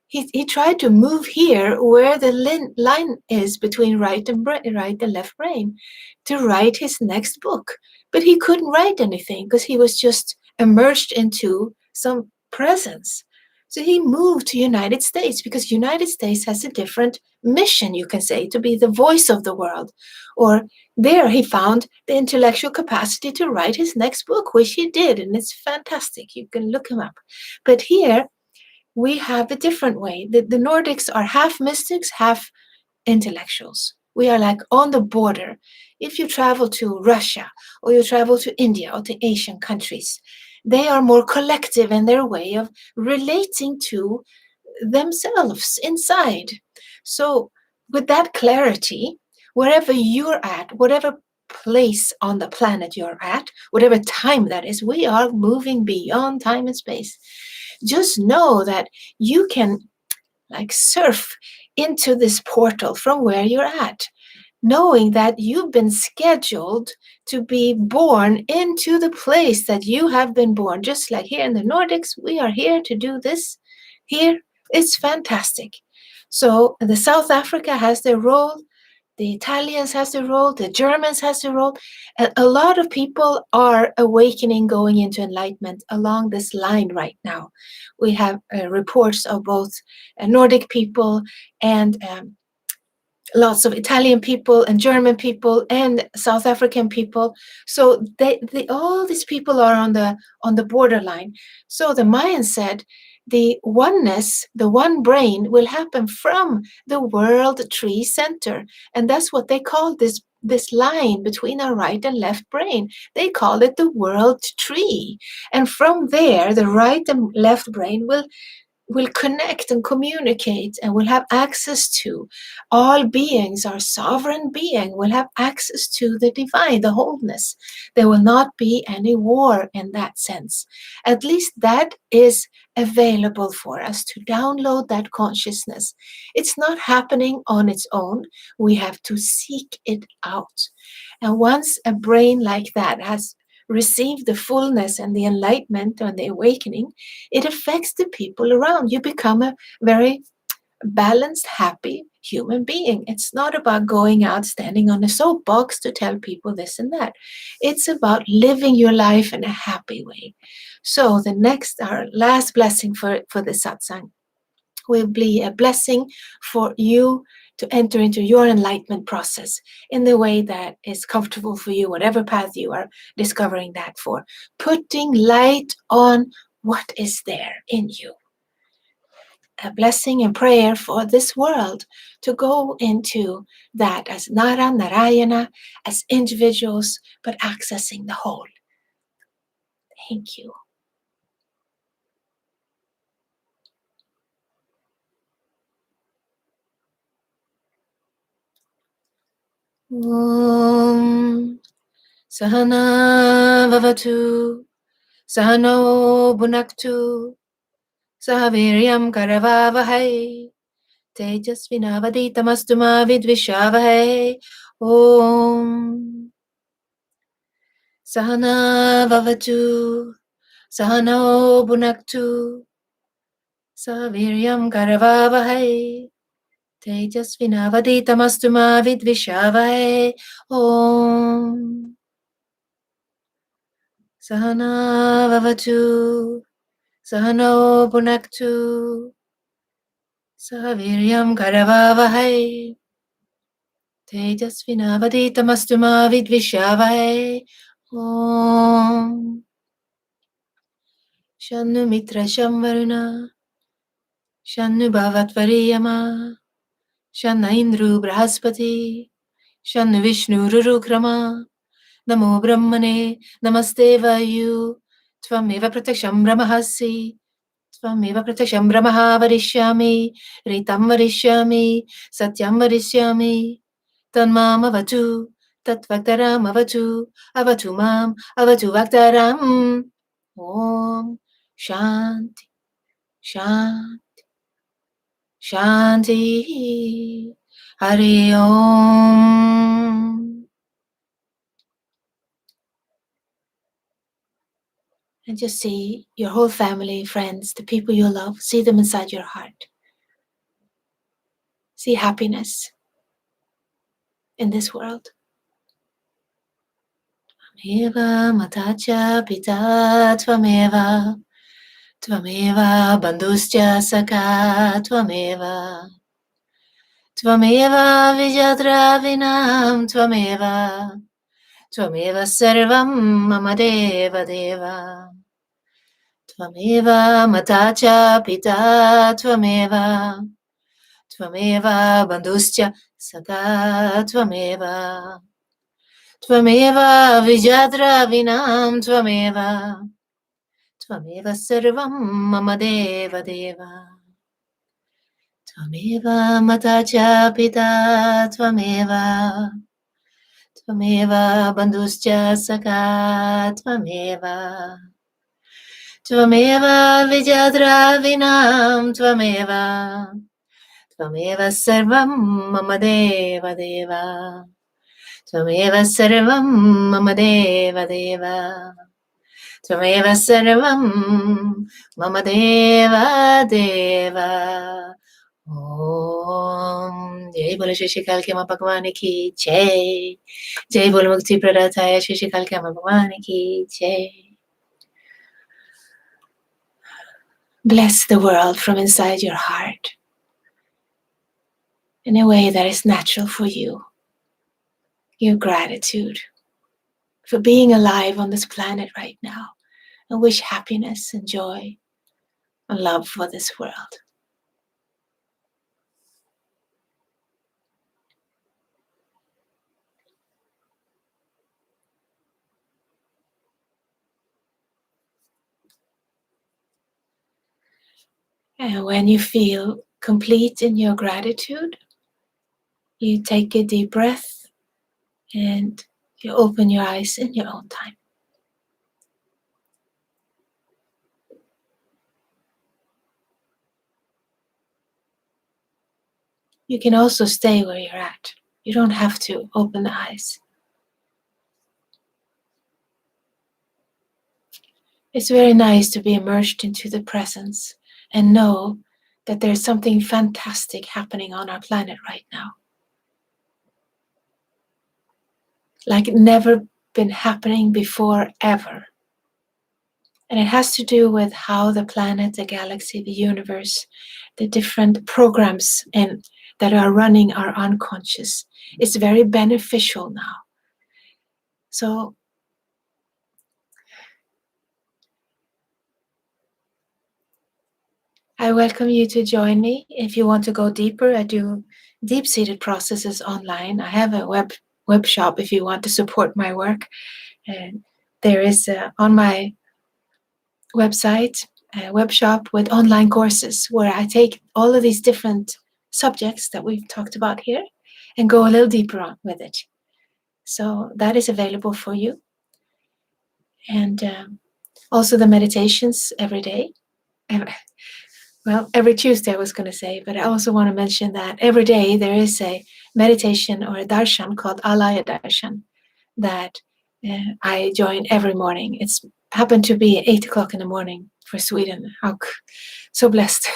he tried to move here where the line is between right and left brain to write his next book. But he couldn't write anything because he was just immersed into some presence. So he moved to United States because United States has a different mission, you can say, to be the voice of the world. Or there he found the intellectual capacity to write his next book, which he did, and it's fantastic. You can look him up. But here, we have a different way. The Nordics are half mystics, half intellectuals. We are like on the border. If you travel to Russia or you travel to India or to Asian countries, they are more collective in their way of relating to themselves inside. So with that clarity, wherever you're at, whatever place on the planet you're at, whatever time that is, we are moving beyond time and space. Just know that you can like surf into this portal from where you're at, knowing that you've been scheduled to be born into the place that you have been born. Just like here in the Nordics, we are here to do this. Here, it's fantastic. So the South Africa has their role. The Italians has a role, the Germans has a role, and a lot of people are awakening, going into enlightenment along this line right now. We have reports of both Nordic people and lots of Italian people and German people and South African people. So all these people are on the borderline. So the Mayans said the oneness, the one brain will happen from the world tree center. And that's what they call this line between our right and left brain. They call it the world tree. And from there, the right and left brain will connect and communicate and will have access to all beings. Our sovereign being will have access to the divine, the wholeness. There will not be any war in that sense. At least that is available for us to download that consciousness. It's not happening on its own. We have to seek it out. And once a brain like that has receive the fullness and the enlightenment and the awakening, it affects the people around. You become a very balanced, happy human being. It's not about going out, standing on a soapbox to tell people this and that. It's about living your life in a happy way. So our last blessing for the satsang will be a blessing for you to enter into your enlightenment process in the way that is comfortable for you, whatever path you are discovering that for. Putting light on what is there in you. A blessing and prayer for this world to go into that as Nara, Narayana, as individuals, but accessing the whole. Thank you. Om Sahana Vavatu Sahano Bhunaktu Sahaviryam Karavavahai Tejasvinavaditamastu ma vidvishavahai. Om Sahana Vavatu Sahano Bhunaktu Sahaviryam Karavavahai Tejasvinavaditamastu ma vidvishavahai. Om Sahana Vavatu Sahano Bhunaktu Sahaviryam Karavavahai Tejasvinavaditamastu ma vidvishavahai. Om Shannu Mitra Shamvaruna Shannu Bhavatvariyama Shanna Indru Brahaspati Shannu Vishnu Rurukrama Namo Brahmane Namaste Vayu Tvameva Pratyaksham Brahmahasi Tvameva Pratyaksham Brahmaha Varishyami Ritam Varishyami Satyam Varishyami Tanmam avatu, tatvaktaram avatu mam, avatu vaktaram. Om Shanti, Shanti, Shanti. Hari Om. And just see your whole family, friends, the people you love, see them inside your heart. See happiness in this world. Tvameva matacha pita tvameva, tvameva bandhuscha saka tvameva, tvameva vijatra vinam tvameva, tvameva sarvam mama deva deva. Tvameva matacha pita tvameva, tvameva bandhuscha saka tvameva, tvameva vijatra vinam tvameva, tvameva sarvam mama deva deva. Tvameva matacha pita tvameva, tvameva bandhuscha saka tvameva, tvameva vijatra vinam tvameva, tvameva sarvam mama deva deva. Tvameva sarvam mama deva deva. Tvameva sarvam mama deva deva. Om. Jai Bolo Shri Kalki Amma Bhagwan ki Jai. Jai Bolo Mukti Pradhataya Shri Kalki Amma Bhagwan ki Jai. Bless the world from inside your heart in a way that is natural for you. Give gratitude for being alive on this planet right now, and wish happiness and joy and love for this world. And when you feel complete in your gratitude, you take a deep breath and you open your eyes in your own time. You can also stay where you're at. You don't have to open the eyes. It's very nice to be immersed into the presence and know that there's something fantastic happening on our planet right now. Like never been happening before ever. And it has to do with how the planet, the galaxy, the universe, the different programs that are running our unconscious is very beneficial now. So I welcome you to join me. If you want to go deeper, I do deep-seated processes online. I have a web shop if you want to support my work. And there is on my website a web shop with online courses where I take all of these different subjects that we've talked about here and go a little deeper on with it. So that is available for you. And also the meditations every day. Well, every Tuesday I was going to say, but I also want to mention that every day there is a meditation or a darshan called Alaya Darshan that I join every morning. It's happened to be 8 o'clock in the morning for Sweden. So blessed.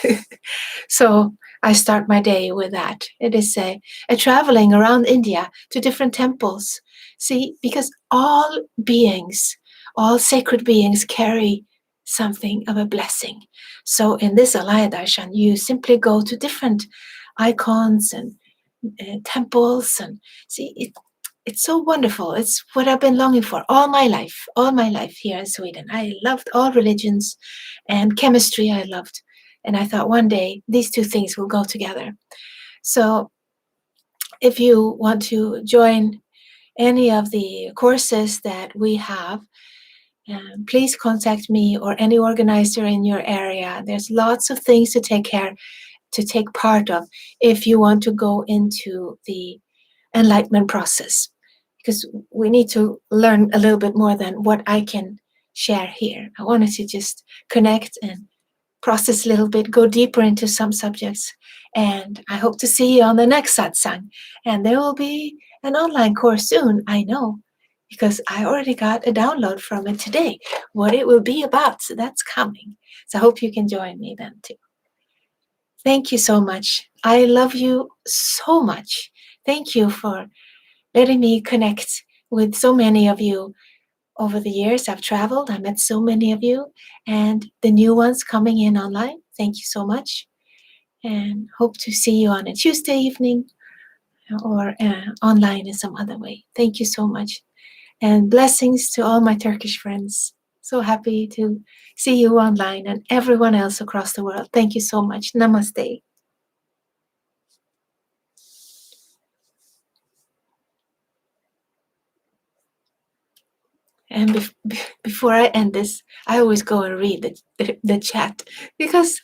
So I start my day with that. It is a traveling around India to different temples. See, because all beings, all sacred beings carry something of a blessing. So in this Alaya Darshan, you simply go to different icons and temples and see, it's so wonderful. It's what I've been longing for all my life here in Sweden. I loved all religions and chemistry I loved. And I thought one day these two things will go together. So if you want to join any of the courses that we have, please contact me or any organizer in your area. There's lots of things to take part of if you want to go into the Enlightenment Process, because we need to learn a little bit more than what I can share here. I wanted to just connect and process a little bit, go deeper into some subjects. And I hope to see you on the next satsang. And there will be an online course soon, I know, because I already got a download from it today, what it will be about. So that's coming. So I hope you can join me then too. Thank you so much. I love you so much. Thank you for letting me connect with so many of you over the years. I've traveled, I met so many of you, and the new ones coming in online. Thank you so much. And hope to see you on a Tuesday evening or online in some other way. Thank you so much. And blessings to all my Turkish friends. So happy to see you online and everyone else across the world. Thank you so much. Namaste. And before I end this, I always go and read the chat because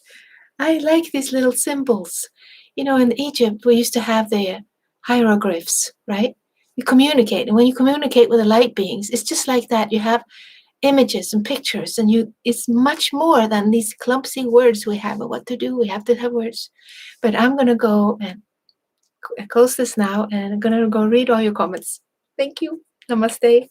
I like these little symbols. You know, in Egypt, we used to have the hieroglyphs, right? You communicate. And when you communicate with the light beings, it's just like that. You have images and pictures, and it's much more than these clumsy words we have of what to do. We have to have words. But I'm going to go and close this now, and I'm going to go read all your comments. Thank you. Namaste.